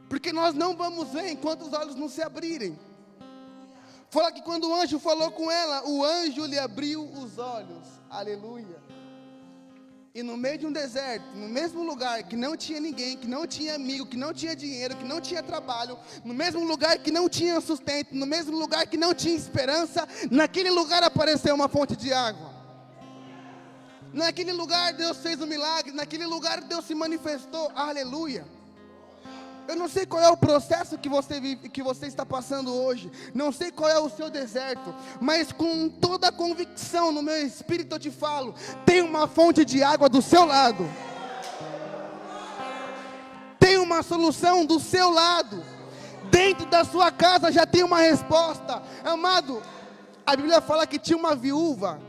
Porque nós não vamos ver enquanto os olhos não se abrirem. Fala que quando o anjo falou com ela, o anjo lhe abriu os olhos. Aleluia. E no meio de um deserto, no mesmo lugar que não tinha ninguém, que não tinha amigo, que não tinha dinheiro, que não tinha trabalho, no mesmo lugar que não tinha sustento, no mesmo lugar que não tinha esperança, naquele lugar apareceu uma fonte de água. Naquele lugar Deus fez um milagre, naquele lugar Deus se manifestou. Aleluia. Eu não sei qual é o processo que você vive, que você está passando hoje. Não sei qual é o seu deserto, mas com toda a convicção no meu espírito eu te falo: tem uma fonte de água do seu lado. Tem uma solução do seu lado. Dentro da sua casa já tem uma resposta. Amado, a Bíblia fala que tinha uma viúva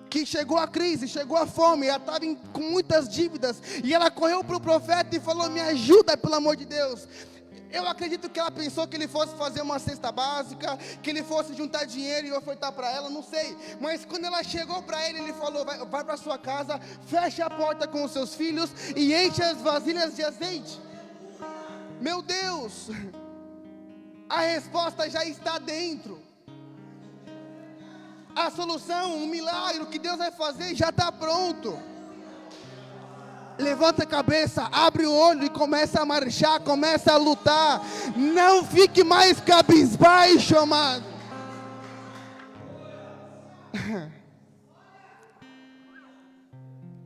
que chegou a crise, chegou a fome, ela estava com muitas dívidas, e ela correu para o profeta e falou: me ajuda, pelo amor de Deus. Eu acredito que ela pensou que ele fosse fazer uma cesta básica, que ele fosse juntar dinheiro e ofertar para ela, não sei. Mas quando ela chegou para ele, ele falou: vai para sua casa, feche a porta com os seus filhos e enche as vasilhas de azeite. Meu Deus, a resposta já está dentro. A solução, um milagre, o que Deus vai fazer já está pronto. Levanta a cabeça, abre o olho e começa a marchar, começa a lutar. Não fique mais cabisbaixo, amado.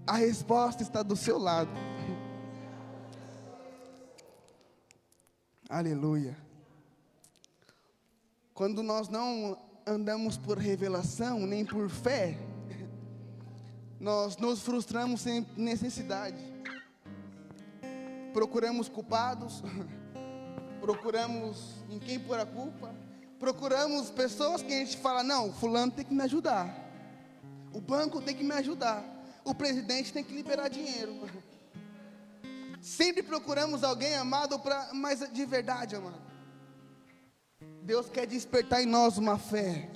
A resposta está do seu lado. Aleluia. Quando nós não andamos por revelação, nem por fé, nós nos frustramos sem necessidade. Procuramos culpados, procuramos em quem pôr a culpa, procuramos pessoas que a gente fala: não, fulano tem que me ajudar, o banco tem que me ajudar, o presidente tem que liberar dinheiro. Sempre procuramos alguém, amado, mas de verdade, amado, Deus quer despertar em nós uma fé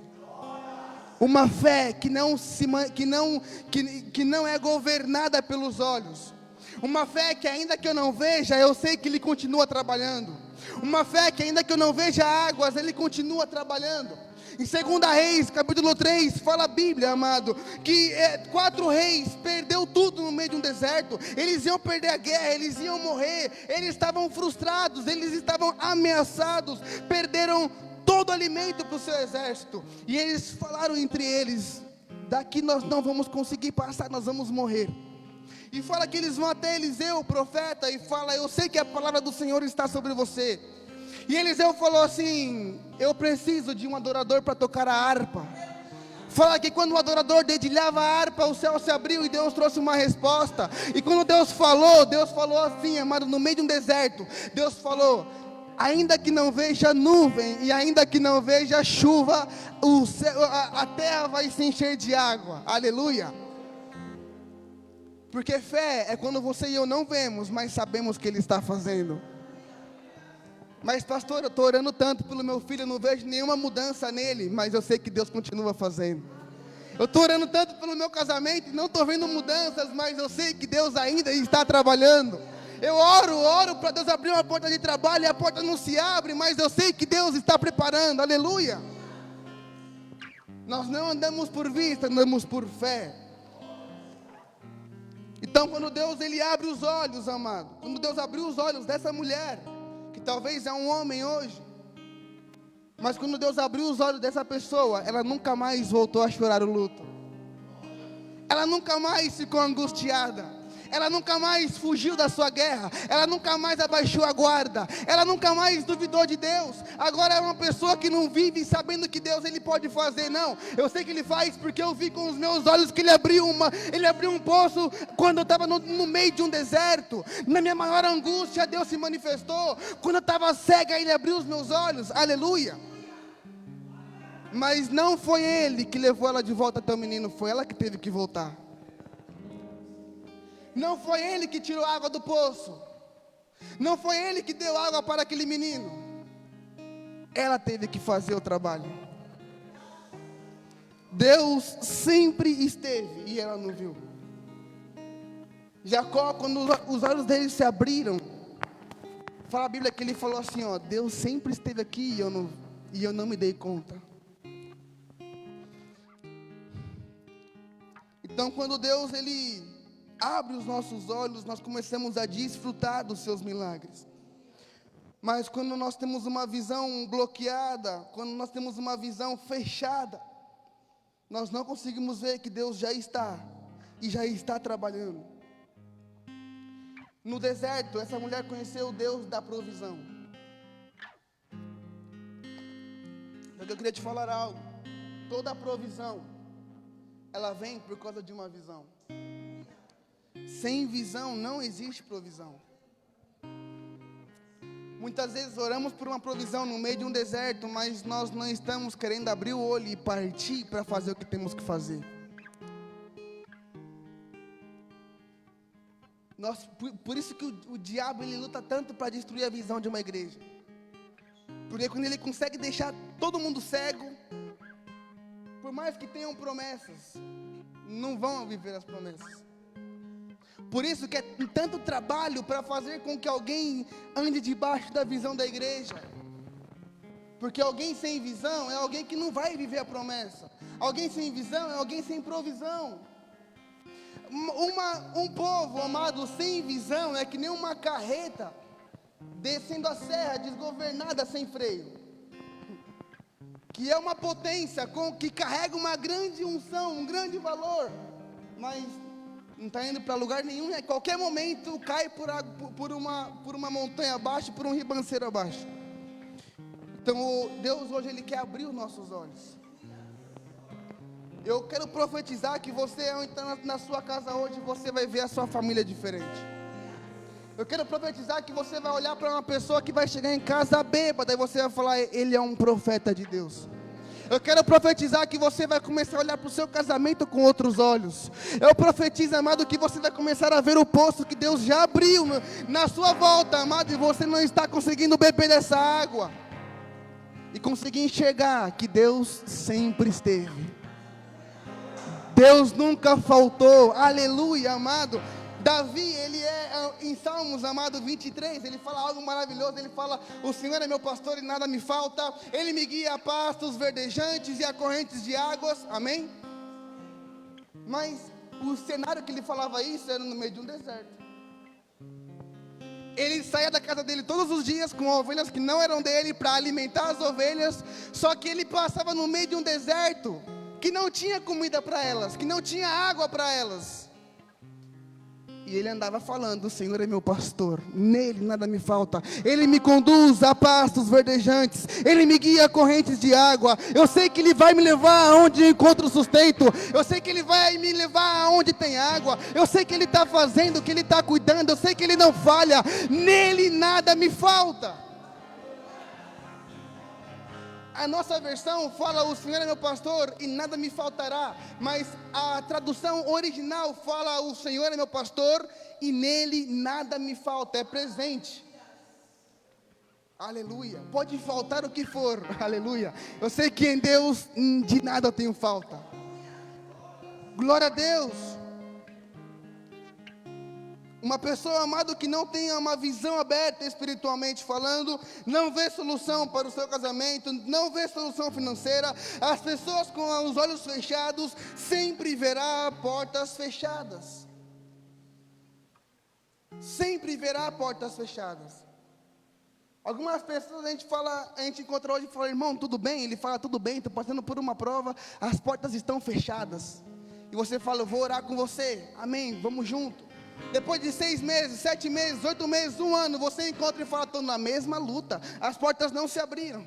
que não é governada pelos olhos, uma fé que ainda que eu não veja, eu sei que Ele continua trabalhando, uma fé que ainda que eu não veja águas, Ele continua trabalhando. Em 2 Reis, capítulo 3, fala a Bíblia, amado, que 4 reis perdeu tudo no meio de um deserto. Eles iam perder a guerra, eles iam morrer, eles estavam frustrados, eles estavam ameaçados, perderam todo o alimento para o seu exército. E eles falaram entre eles: daqui nós não vamos conseguir passar, nós vamos morrer. E fala que eles vão até Eliseu, o profeta, e fala: eu sei que a palavra do Senhor está sobre você. E Eliseu falou assim: eu preciso de um adorador para tocar a harpa. Fala que quando o adorador dedilhava a harpa, o céu se abriu e Deus trouxe uma resposta. E quando Deus falou assim, amado, no meio de um deserto, Deus falou: ainda que não veja nuvem e ainda que não veja chuva, a terra vai se encher de água. Aleluia. Porque fé é quando você e eu não vemos, mas sabemos que Ele está fazendo. Mas pastor, eu estou orando tanto pelo meu filho, eu não vejo nenhuma mudança nele, mas eu sei que Deus continua fazendo. Eu estou orando tanto pelo meu casamento, não estou vendo mudanças, mas eu sei que Deus ainda está trabalhando. Eu oro para Deus abrir uma porta de trabalho e a porta não se abre, mas eu sei que Deus está preparando, aleluia. Nós não andamos por vista, andamos por fé. Então quando Deus ele abre os olhos, amado, quando Deus abriu os olhos dessa mulher, que talvez é um homem hoje, mas quando Deus abriu os olhos dessa pessoa, ela nunca mais voltou a chorar o luto, ela nunca mais ficou angustiada, ela nunca mais fugiu da sua guerra, ela nunca mais abaixou a guarda, ela nunca mais duvidou de Deus. Agora é uma pessoa que não vive sabendo que Deus ele pode fazer, não, eu sei que ele faz porque eu vi com os meus olhos que ele abriu um poço quando eu estava no meio de um deserto. Na minha maior angústia Deus se manifestou, quando eu estava cega ele abriu os meus olhos, aleluia. Mas não foi ele que levou ela de volta até o menino, foi ela que teve que voltar. Não foi ele que tirou água do poço, não foi ele que deu água para aquele menino, ela teve que fazer o trabalho. Deus sempre esteve e ela não viu. Jacó, quando os olhos dele se abriram, fala a Bíblia que ele falou assim, ó, Deus sempre esteve aqui e eu não me dei conta. Então quando Deus ele abre os nossos olhos, nós começamos a desfrutar dos seus milagres. Mas quando nós temos uma visão bloqueada, quando nós temos uma visão fechada, nós não conseguimos ver que Deus já está e já está trabalhando. No deserto, essa mulher conheceu o Deus da provisão. Só que eu queria te falar algo. Toda a provisão, ela vem por causa de uma visão. Sem visão não existe provisão. Muitas vezes oramos por uma provisão no meio de um deserto, mas nós não estamos querendo abrir o olho e partir para fazer o que temos que fazer. Por isso que o diabo ele luta tanto para destruir a visão de uma igreja. Porque quando ele consegue deixar todo mundo cego, por mais que tenham promessas, não vão viver as promessas. Por isso que é tanto trabalho para fazer com que alguém ande debaixo da visão da igreja. Porque alguém sem visão é alguém que não vai viver a promessa. Alguém sem visão é alguém sem provisão. Um povo, amado, sem visão é que nem uma carreta descendo a serra, desgovernada, sem freio. Que é uma potência que carrega uma grande unção, um grande valor, mas não está indo para lugar nenhum, e a qualquer momento cai por uma montanha abaixo, por um ribanceiro abaixo. Então Deus hoje ele quer abrir os nossos olhos. Eu quero profetizar que você, ao entrar na sua casa hoje, você vai ver a sua família diferente. Eu quero profetizar que você vai olhar para uma pessoa que vai chegar em casa bêbada e você vai falar, ele é um profeta de Deus. Eu quero profetizar que você vai começar a olhar para o seu casamento com outros olhos. Eu profetizo, amado, que você vai começar a ver o poço que Deus já abriu na sua volta, amado, e você não está conseguindo beber dessa água. E conseguir enxergar que Deus sempre esteve. Deus nunca faltou, aleluia, amado. Davi, ele em Salmos, amado, 23, ele fala algo maravilhoso, ele fala, o Senhor é meu pastor e nada me falta, Ele me guia a pastos verdejantes e a correntes de águas, amém? Mas o cenário que ele falava isso era no meio de um deserto. Ele saía da casa dele todos os dias com ovelhas que não eram dele para alimentar as ovelhas, só que ele passava no meio de um deserto, que não tinha comida para elas, que não tinha água para elas. E ele andava falando, o Senhor é meu pastor, nele nada me falta, Ele me conduz a pastos verdejantes, Ele me guia a correntes de água, eu sei que Ele vai me levar aonde eu encontro sustento, eu sei que Ele vai me levar aonde tem água, eu sei que Ele está fazendo, que Ele está cuidando, eu sei que Ele não falha, nele nada me falta. A nossa versão fala, o Senhor é meu pastor e nada me faltará. Mas a tradução original fala, o Senhor é meu pastor e nele nada me falta. É presente. Aleluia. Pode faltar o que for. Aleluia. Eu sei que em Deus de nada eu tenho falta. Glória a Deus. Uma pessoa, amado, que não tenha uma visão aberta espiritualmente falando, não vê solução para o seu casamento, não vê solução financeira. As pessoas com os olhos fechados sempre verá portas fechadas. Sempre verá portas fechadas. Algumas pessoas a gente encontra hoje e fala: irmão, tudo bem? Ele fala: tudo bem, estou passando por uma prova, as portas estão fechadas. E você fala: eu vou orar com você, amém, vamos junto. Depois de 6 meses, 7 meses, 8 meses, 1 ano, você encontra e fala: estou na mesma luta, as portas não se abriram.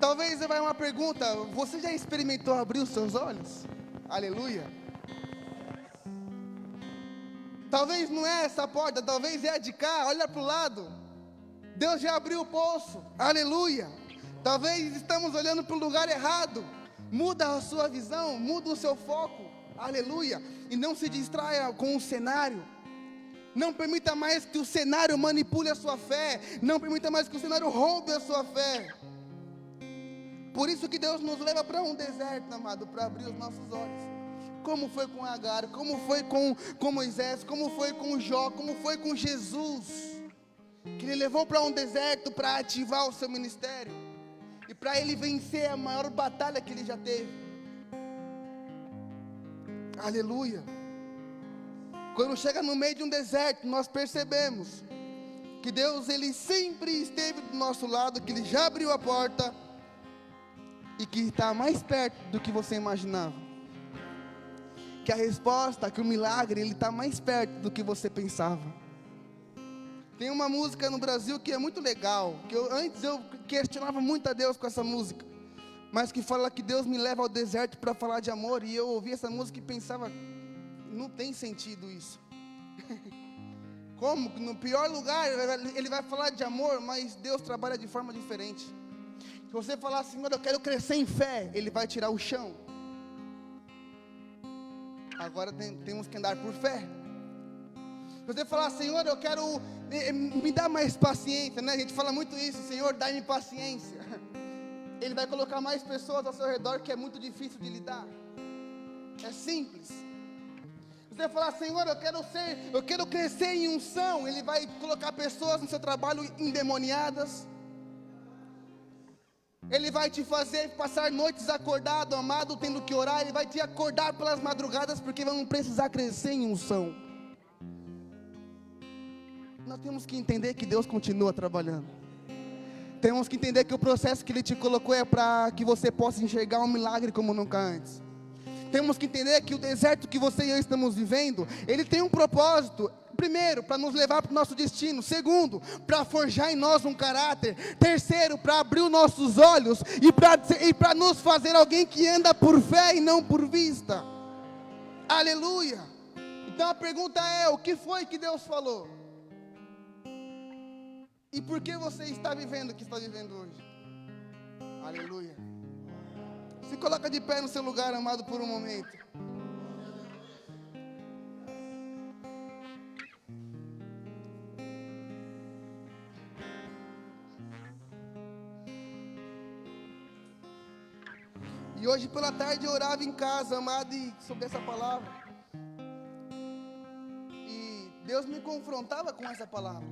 Talvez vai uma pergunta: você já experimentou abrir os seus olhos? Aleluia. Talvez não é essa porta, talvez é a de cá, olha para o lado. Deus já abriu o poço, aleluia. Talvez estamos olhando para o lugar errado. Muda a sua visão, muda o seu foco, aleluia. E não se distraia com o cenário. Não permita mais que o cenário manipule a sua fé. Não permita mais que o cenário roube a sua fé. Por isso que Deus nos leva para um deserto, amado, para abrir os nossos olhos. Como foi com Agar, como foi com Moisés, como foi com Jó, como foi com Jesus, que ele levou para um deserto para ativar o seu ministério, e para ele vencer a maior batalha que ele já teve. Aleluia. Quando chega no meio de um deserto, nós percebemos que Deus, ele sempre esteve do nosso lado, que ele já abriu a porta, e que está mais perto do que você imaginava. Que a resposta, que o milagre, ele está mais perto do que você pensava. Tem uma música no Brasil que é muito legal, que antes eu questionava muito a Deus com essa música, mas que fala que Deus me leva ao deserto para falar de amor, e eu ouvi essa música e pensava: não tem sentido isso. Como? No pior lugar, ele vai falar de amor, mas Deus trabalha de forma diferente. Se você falar: Senhor, eu quero crescer em fé, ele vai tirar o chão. Agora temos que andar por fé. Se você falar: Senhor, eu quero, me dá mais paciência, né? A gente fala muito isso: Senhor, dá-me paciência. Ele vai colocar mais pessoas ao seu redor, que é muito difícil de lidar. É simples. Se você falar: Senhor, eu quero crescer em unção, ele vai colocar pessoas no seu trabalho endemoniadas. Ele vai te fazer passar noites acordado, amado, tendo que orar. Ele vai te acordar pelas madrugadas, porque vão precisar crescer em unção. Nós temos que entender que Deus continua trabalhando. Temos que entender que o processo que Ele te colocou é para que você possa enxergar um milagre como nunca antes. Temos que entender que o deserto que você e eu estamos vivendo, ele tem um propósito. Primeiro, para nos levar para o nosso destino. Segundo, para forjar em nós um caráter. Terceiro, para abrir os nossos olhos e para nos fazer alguém que anda por fé e não por vista. Aleluia. Então a pergunta é: o que foi que Deus falou? E por que você está vivendo o que está vivendo hoje? Aleluia. Se coloca de pé no seu lugar, amado, por um momento. E hoje pela tarde eu orava em casa, amado, sobre essa palavra. E Deus me confrontava com essa palavra.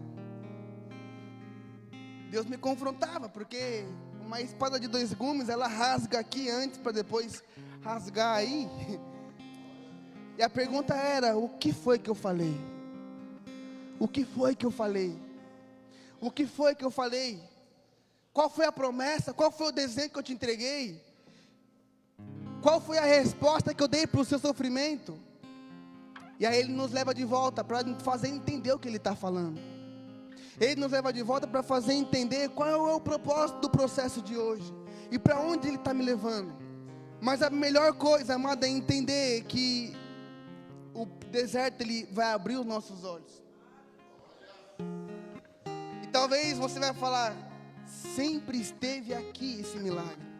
Deus me confrontava, porque uma espada de 2 gumes, ela rasga aqui antes para depois rasgar aí. E a pergunta era: o que foi que eu falei? O que foi que eu falei? O que foi que eu falei? Qual foi a promessa? Qual foi o desenho que eu te entreguei? Qual foi a resposta que eu dei para o seu sofrimento? E aí Ele nos leva de volta para fazer entender o que Ele está falando. Ele nos leva de volta para fazer entender qual é o propósito do processo de hoje e para onde Ele está me levando. Mas a melhor coisa, amada, é entender que o deserto, ele vai abrir os nossos olhos. E talvez você vai falar: sempre esteve aqui esse milagre.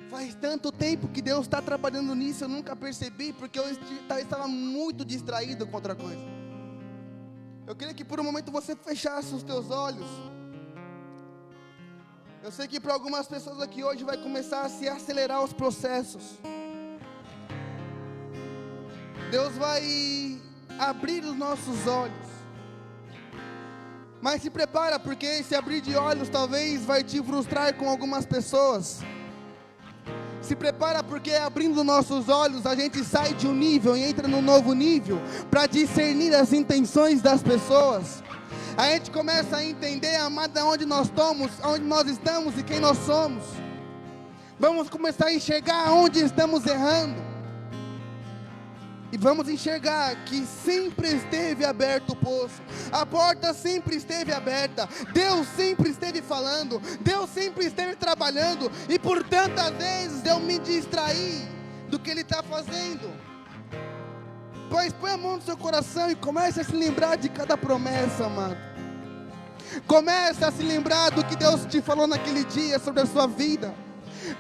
Faz tanto tempo que Deus está trabalhando nisso, eu nunca percebi, porque eu estava muito distraído com outra coisa. Eu queria que por um momento você fechasse os teus olhos. Eu sei que para algumas pessoas aqui hoje vai começar a se acelerar os processos. Deus vai abrir os nossos olhos. Mas se prepara, porque esse abrir de olhos talvez vai te frustrar com algumas pessoas. Se prepara, porque abrindo nossos olhos a gente sai de um nível e entra num novo nível, para discernir as intenções das pessoas. A gente começa a entender, amado, onde nós estamos e quem nós somos. Vamos começar a enxergar onde estamos errando. E vamos enxergar que sempre esteve aberto o poço, a porta sempre esteve aberta, Deus sempre esteve falando, Deus sempre esteve trabalhando, e por tantas vezes eu me distraí do que Ele está fazendo. Pois põe a mão no seu coração e comece a se lembrar de cada promessa, amado. Comece a se lembrar do que Deus te falou naquele dia sobre a sua vida.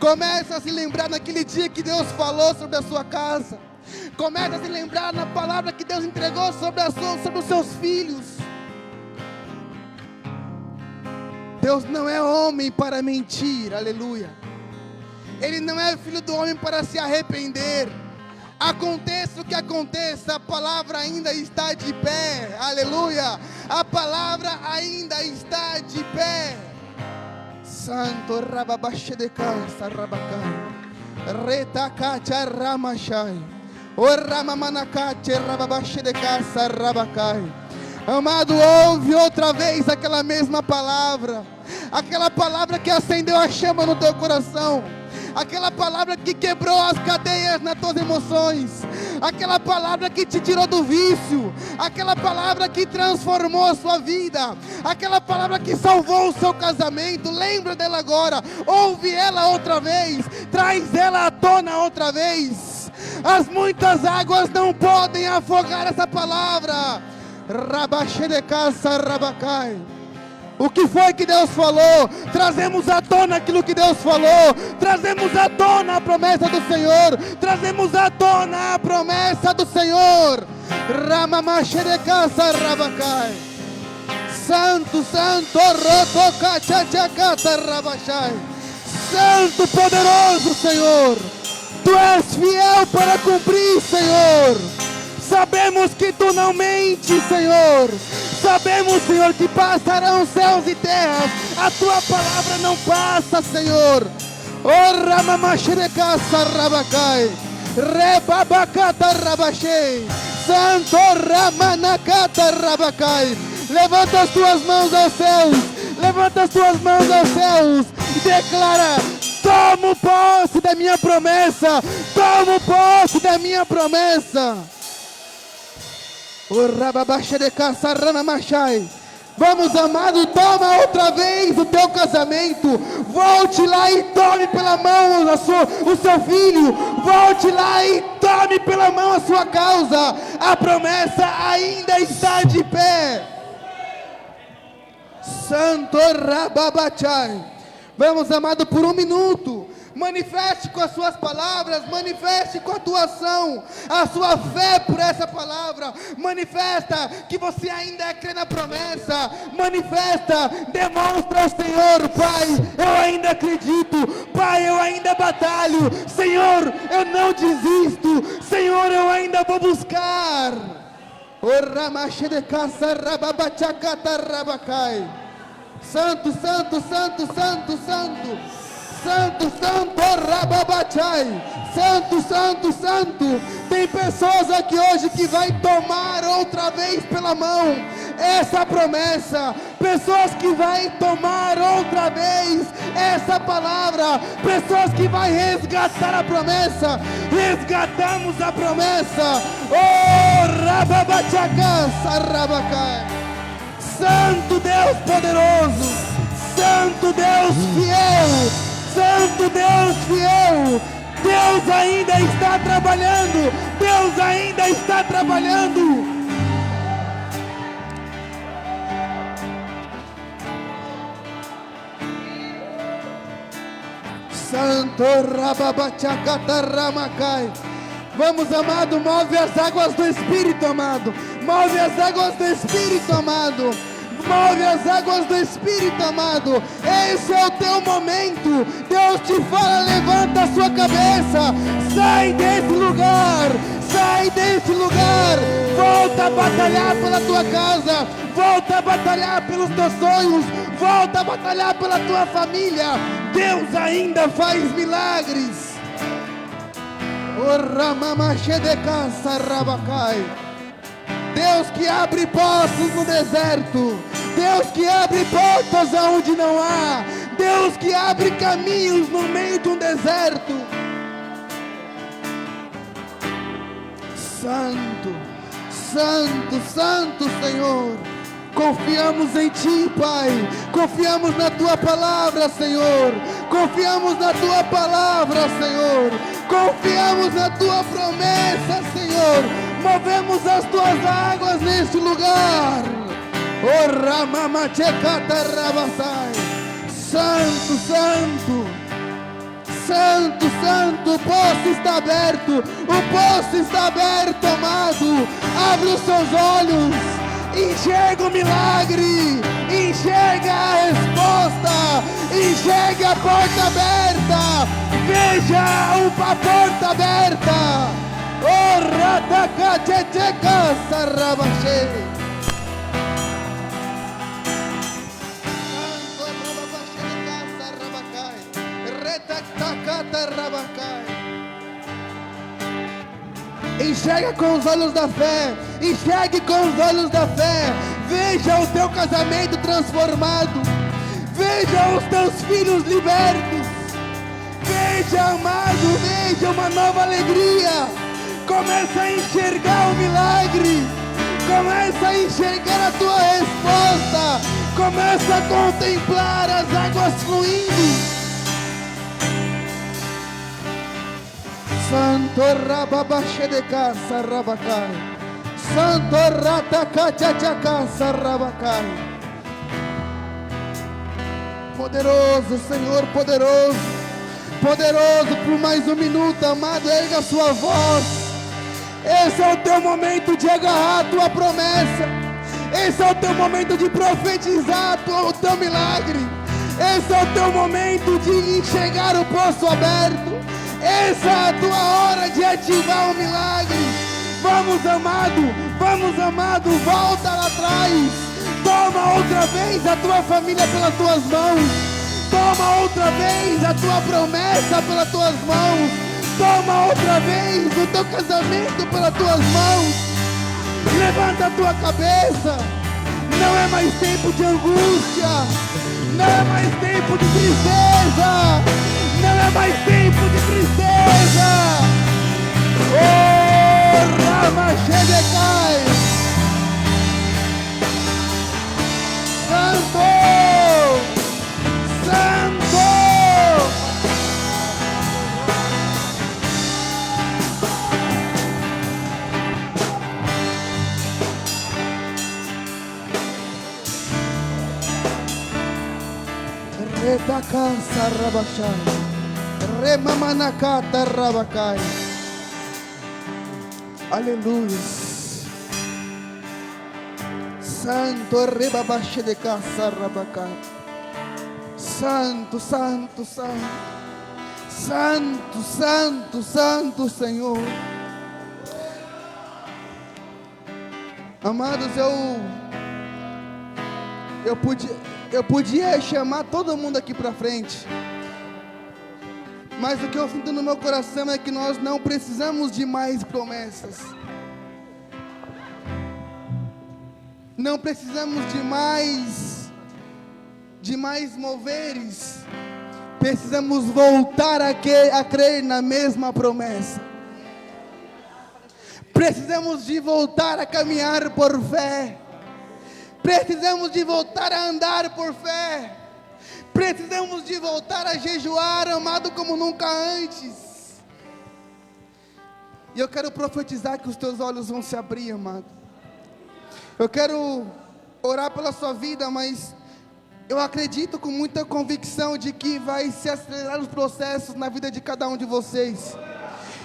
Comece a se lembrar naquele dia que Deus falou sobre a sua casa. Comece a se lembrar na palavra que Deus entregou sobre os seus filhos. Deus não é homem para mentir, aleluia. Ele não é filho do homem para se arrepender. Aconteça o que aconteça, a palavra ainda está de pé, aleluia. A palavra ainda está de pé. Santo Rababashedeka Sarabacai Retakacha Ramashai Oramamanakache Rababashedeka Sarabacai. Amado, ouve outra vez aquela mesma palavra, aquela palavra que acendeu a chama no teu coração, aquela palavra que quebrou as cadeias nas tuas emoções, aquela palavra que te tirou do vício, aquela palavra que transformou a sua vida, aquela palavra que salvou o seu casamento. Lembra dela agora, ouve ela outra vez, traz ela à tona outra vez. As muitas águas não podem afogar essa palavra. Rabashedeka Sarabacai. O que foi que Deus falou? Trazemos à tona aquilo que Deus falou. Trazemos à tona a promessa do Senhor. Trazemos à tona a promessa do Senhor. Ramamashedeka Sarabacai. Santo, Santo, Rotokachachakata Rabashai. Santo, poderoso Senhor, Tu és fiel para cumprir, Senhor. Sabemos que Tu não mentes, Senhor. Sabemos, Senhor, que passarão céus e terras, a Tua palavra não passa, Senhor. Oh, Ramamashedeka Sarabacai, Rebabacata Rabachei, Santo Ramanakata Rabacai. Levanta as tuas mãos aos céus, levanta as tuas mãos aos céus e declara: tomo posse da minha promessa, tomo posse da minha promessa. Vamos, amado, toma outra vez o teu casamento. Volte lá e tome pela mão o seu filho. Volte lá e tome pela mão a sua causa. A promessa ainda está de pé. Santo Rababachai. Vamos, amado, por um minuto. Manifeste com as suas palavras, manifeste com a tua ação, a sua fé por essa palavra. Manifesta que você ainda crê na promessa. Manifesta, demonstra ao Senhor: Pai, eu ainda acredito. Pai, eu ainda batalho. Senhor, eu não desisto. Senhor, eu ainda vou buscar. Santo, Santo, Santo, Santo, Santo. Santo, Santo, Rababachai. Santo, Santo, Santo. Tem pessoas aqui hoje que vai tomar outra vez pela mão essa promessa. Pessoas que vai tomar outra vez essa palavra. Pessoas que vai resgatar a promessa. Resgatamos a promessa. Oh, Rababachaka Sarabacai. Santo Deus poderoso, Santo Deus fiel, Santo Deus fiel. Deus ainda está trabalhando, Deus ainda está trabalhando. Santo Rababachakata Ramacai. Vamos, amado, move as águas do Espírito, amado. Move as águas do Espírito, amado. Move as águas do Espírito, amado. Esse é o teu momento. Deus te fala, levanta a sua cabeça. Sai desse lugar. Sai desse lugar. Volta a batalhar pela tua casa. Volta a batalhar pelos teus sonhos. Volta a batalhar pela tua família. Deus ainda faz milagres. Deus que abre poços no deserto. Deus que abre portas aonde não há. Deus que abre caminhos no meio de um deserto. Santo, Santo, Santo Senhor. Confiamos em Ti, Pai. Confiamos na Tua palavra, Senhor. Confiamos na Tua palavra, Senhor. Confiamos na Tua promessa, Senhor. Movemos as Tuas águas neste lugar. Santo, Santo. Santo, Santo, o poço está aberto. O poço está aberto, amado. Abre os seus olhos. Enxerga o milagre, enxerga a resposta, enxerga a porta aberta, veja a porta aberta. Oh, ratacatcheca, sarrabaxê. Enxerga com os olhos da fé. Enxergue com os olhos da fé. Veja o teu casamento transformado. Veja os teus filhos libertos. Veja, amado, veja uma nova alegria. Começa a enxergar o milagre. Começa a enxergar a tua resposta. Começa a contemplar as águas fluindo. Santo rababaxe de casa rabacai. Santo ratacachachaca sarrabacai. Poderoso, Senhor, poderoso. Poderoso por mais um minuto, amado, erga a sua voz. Esse é o teu momento de agarrar a tua promessa. Esse é o teu momento de profetizar o teu milagre. Esse é o teu momento de enxergar o poço aberto. Essa é a tua hora de ativar o milagre. Vamos, amado, volta lá atrás. Toma outra vez a tua família pelas tuas mãos. Toma outra vez a tua promessa pelas tuas mãos. Toma outra vez o teu casamento pelas tuas mãos. Levanta a tua cabeça. Não é mais tempo de angústia. Não é mais tempo de tristeza. Não é mais tempo de tristeza. Oh, Ramachedecai. Santo, Santo. Retacansa rabachai. Remamanacata rabacai. Aleluia. Santo rebabaxe de casa rabacai. Santo, Santo, Santo. Santo, Santo, Santo Senhor. Amados, eu podia chamar todo mundo aqui para frente. Mas o que eu sinto no meu coração é que nós não precisamos de mais promessas. Não precisamos de mais moveres. Precisamos voltar a crer na mesma promessa. Precisamos de voltar a caminhar por fé. Precisamos de voltar a andar por fé. Precisamos de voltar a jejuar, amado, como nunca antes. E eu quero profetizar que os teus olhos vão se abrir, amado. Eu quero orar pela sua vida, mas eu acredito com muita convicção de que vai se acelerar os processos na vida de cada um de vocês.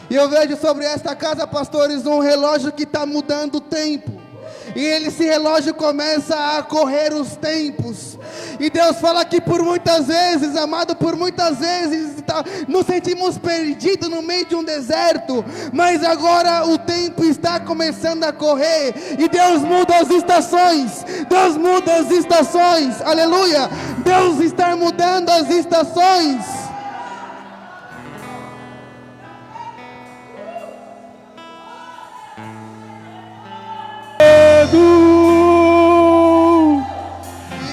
E eu vejo sobre esta casa, pastores, um relógio que está mudando o tempo. e esse relógio começa a correr os tempos. E Deus fala que por muitas vezes, amado, por muitas vezes nos sentimos perdidos no meio de um deserto, mas agora o tempo está começando a correr, e Deus muda as estações, Deus muda as estações, aleluia, Deus está mudando as estações.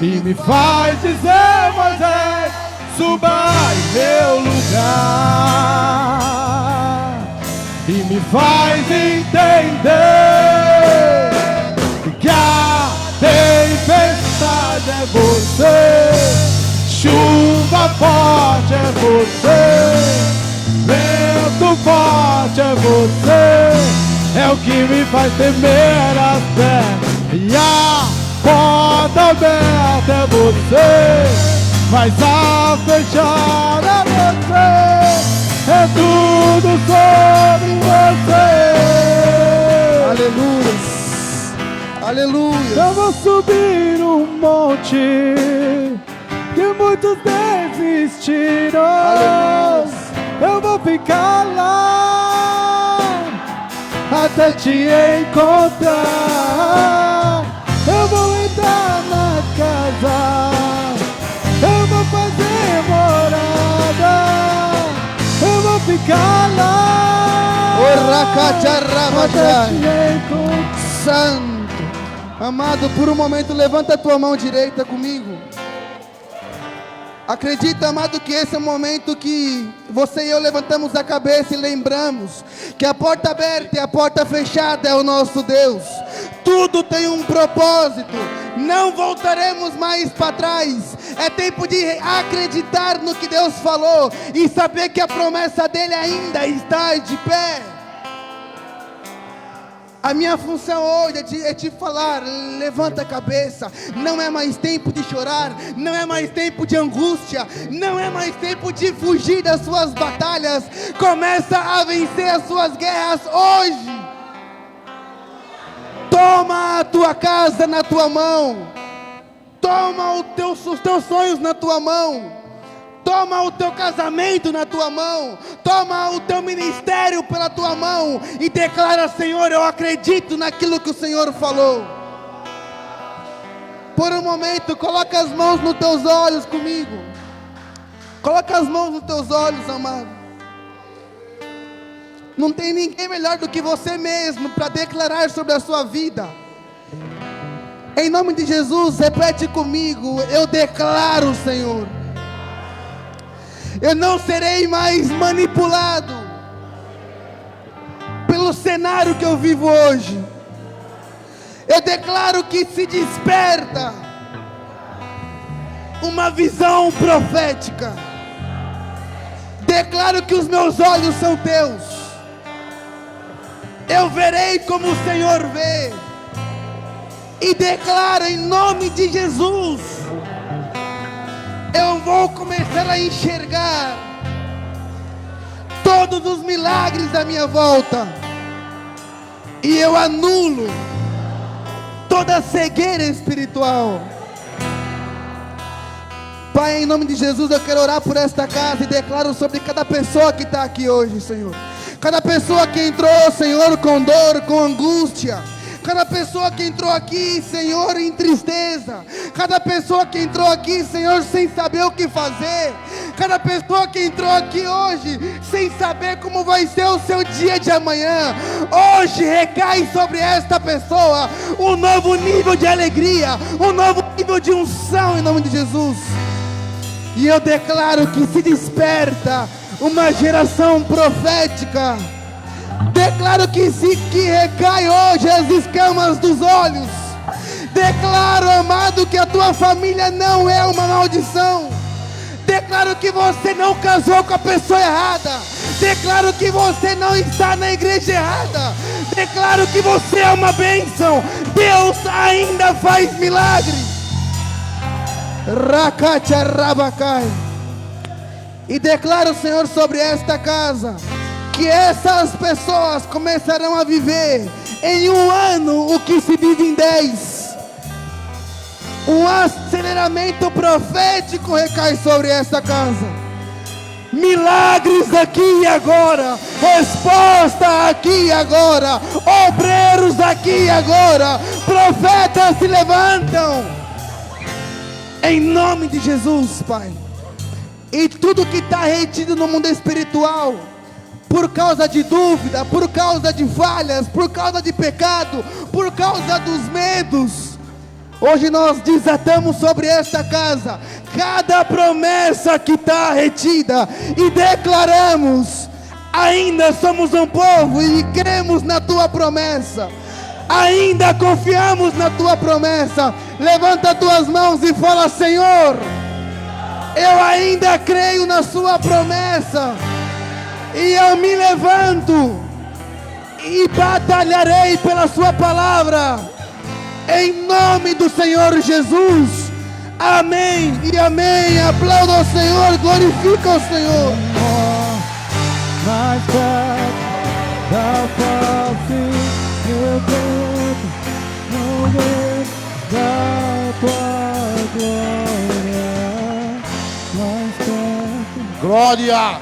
E me faz dizer, Moisés, suba em meu lugar. E me faz entender que a tempestade é você, chuva forte é você, vento forte é você, é o que me faz temer até. E a porta aberta é você, mas a fechada é você, é tudo sobre você. Aleluia, aleluia. Eu vou subir um monte que muitos desistiram. Aleluia. Eu vou ficar lá até te encontrar. Eu vou entrar na casa, eu vou fazer morada, eu vou ficar lá até te encontrar. Santo, amado, por um momento levanta a tua mão direita comigo. Acredita, amado, que esse é o momento que você e eu levantamos a cabeça e lembramos que a porta aberta e a porta fechada é o nosso Deus. Tudo tem um propósito, não voltaremos mais para trás. É tempo de acreditar no que Deus falou e saber que a promessa dele ainda está de pé. A minha função hoje é te falar, levanta a cabeça, não é mais tempo de chorar, não é mais tempo de angústia, não é mais tempo de fugir das suas batalhas, começa a vencer as suas guerras hoje. Toma a tua casa na tua mão, toma os teus sonhos na tua mão, toma o teu casamento na tua mão, toma o teu ministério pela tua mão e declara: Senhor, eu acredito naquilo que o Senhor falou. Por um momento, coloca as mãos nos teus olhos comigo. Coloca as mãos nos teus olhos, amado. Não tem ninguém melhor do que você mesmo para declarar sobre a sua vida. Em nome de Jesus, repete comigo: eu declaro, Senhor, eu não serei mais manipulado pelo cenário que eu vivo hoje. Eu declaro que se desperta uma visão profética. Declaro que os meus olhos são teus. Eu verei como o Senhor vê. E declaro em nome de Jesus, eu vou começar a enxergar todos os milagres à minha volta. E eu anulo toda cegueira espiritual. Pai, em nome de Jesus, eu quero orar por esta casa e declaro sobre cada pessoa que está aqui hoje, Senhor. Cada pessoa que entrou, Senhor, com dor, com angústia. Cada pessoa que entrou aqui, Senhor, em tristeza. Cada pessoa que entrou aqui, Senhor, sem saber o que fazer. Cada pessoa que entrou aqui hoje, sem saber como vai ser o seu dia de amanhã. Hoje recai sobre esta pessoa um novo nível de alegria, um novo nível de unção em nome de Jesus. E eu declaro que se desperta uma geração profética. Declaro que recai hoje as escamas dos olhos. Declaro, amado, que a tua família não é uma maldição. Declaro que você não casou com a pessoa errada. Declaro que você não está na igreja errada. Declaro que você é uma bênção. Deus ainda faz milagres. Rakacharabacai. E declaro, Senhor, sobre esta casa que essas pessoas começarão a viver em um ano o que se vive em 10. Um aceleramento profético recai sobre esta casa. Milagres aqui e agora, resposta aqui e agora, obreiros aqui e agora, profetas se levantam, em nome de Jesus, Pai. E tudo que está retido no mundo espiritual, por causa de dúvida, por causa de falhas, por causa de pecado, por causa dos medos, hoje nós desatamos sobre esta casa cada promessa que está retida e declaramos: ainda somos um povo e cremos na tua promessa, ainda confiamos na tua promessa. Levanta tuas mãos e fala: Senhor, eu ainda creio na sua promessa, e eu me levanto e batalharei pela sua palavra, em nome do Senhor Jesus. Amém e amém. Aplauda ao Senhor, glorifica ao Senhor. Mais perto da face, eu canto, não vejo da tua glória. Mais perto. Glória!